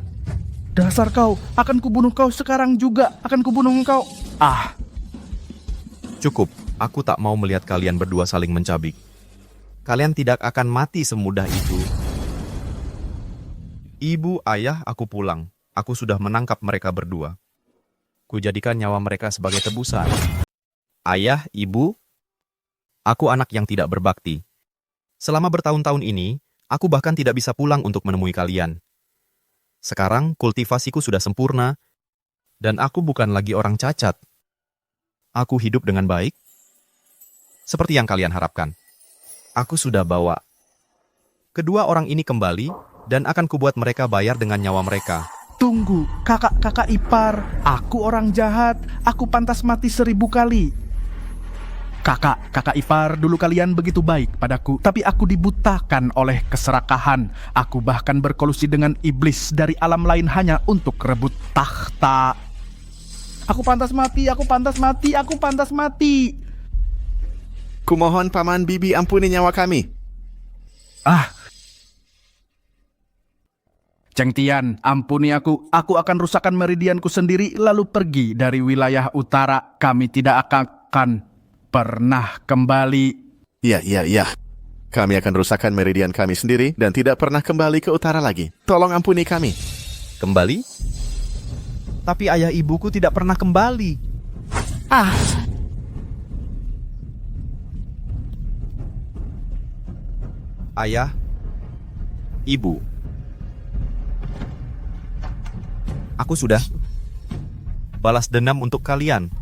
Dasar kau, akan kubunuh kau sekarang juga. Akan kubunuh engkau. Cukup, aku tak mau melihat kalian berdua saling mencabik. Kalian tidak akan mati semudah itu. Ibu, ayah, aku pulang. Aku sudah menangkap mereka berdua. Kujadikan nyawa mereka sebagai tebusan. Ayah, ibu, aku anak yang tidak berbakti. Selama bertahun-tahun ini, aku bahkan tidak bisa pulang untuk menemui kalian. Sekarang kultivasiku sudah sempurna, dan aku bukan lagi orang cacat. Aku hidup dengan baik, seperti yang kalian harapkan. Aku sudah bawa kedua orang ini kembali, dan akan kubuat mereka bayar dengan nyawa mereka. Tunggu, kakak ipar. Aku orang jahat. Aku pantas mati 1000 kali. Kakak ipar, dulu kalian begitu baik padaku, tapi aku dibutakan oleh keserakahan. Aku bahkan berkolusi dengan iblis dari alam lain hanya untuk rebut takhta. Aku pantas mati, aku pantas mati, aku pantas mati. Kumohon Paman Bibi ampuni nyawa kami. Cheng Tian, ampuni aku. Aku akan rusakkan meridianku sendiri lalu pergi dari wilayah utara. Kami tidak akan pernah kembali. Ya. Kami akan rusakkan meridian kami sendiri dan tidak pernah kembali ke utara lagi. Tolong ampuni kami. Kembali? Tapi ayah ibuku tidak pernah kembali. Ayah, ibu, aku sudah balas dendam untuk kalian.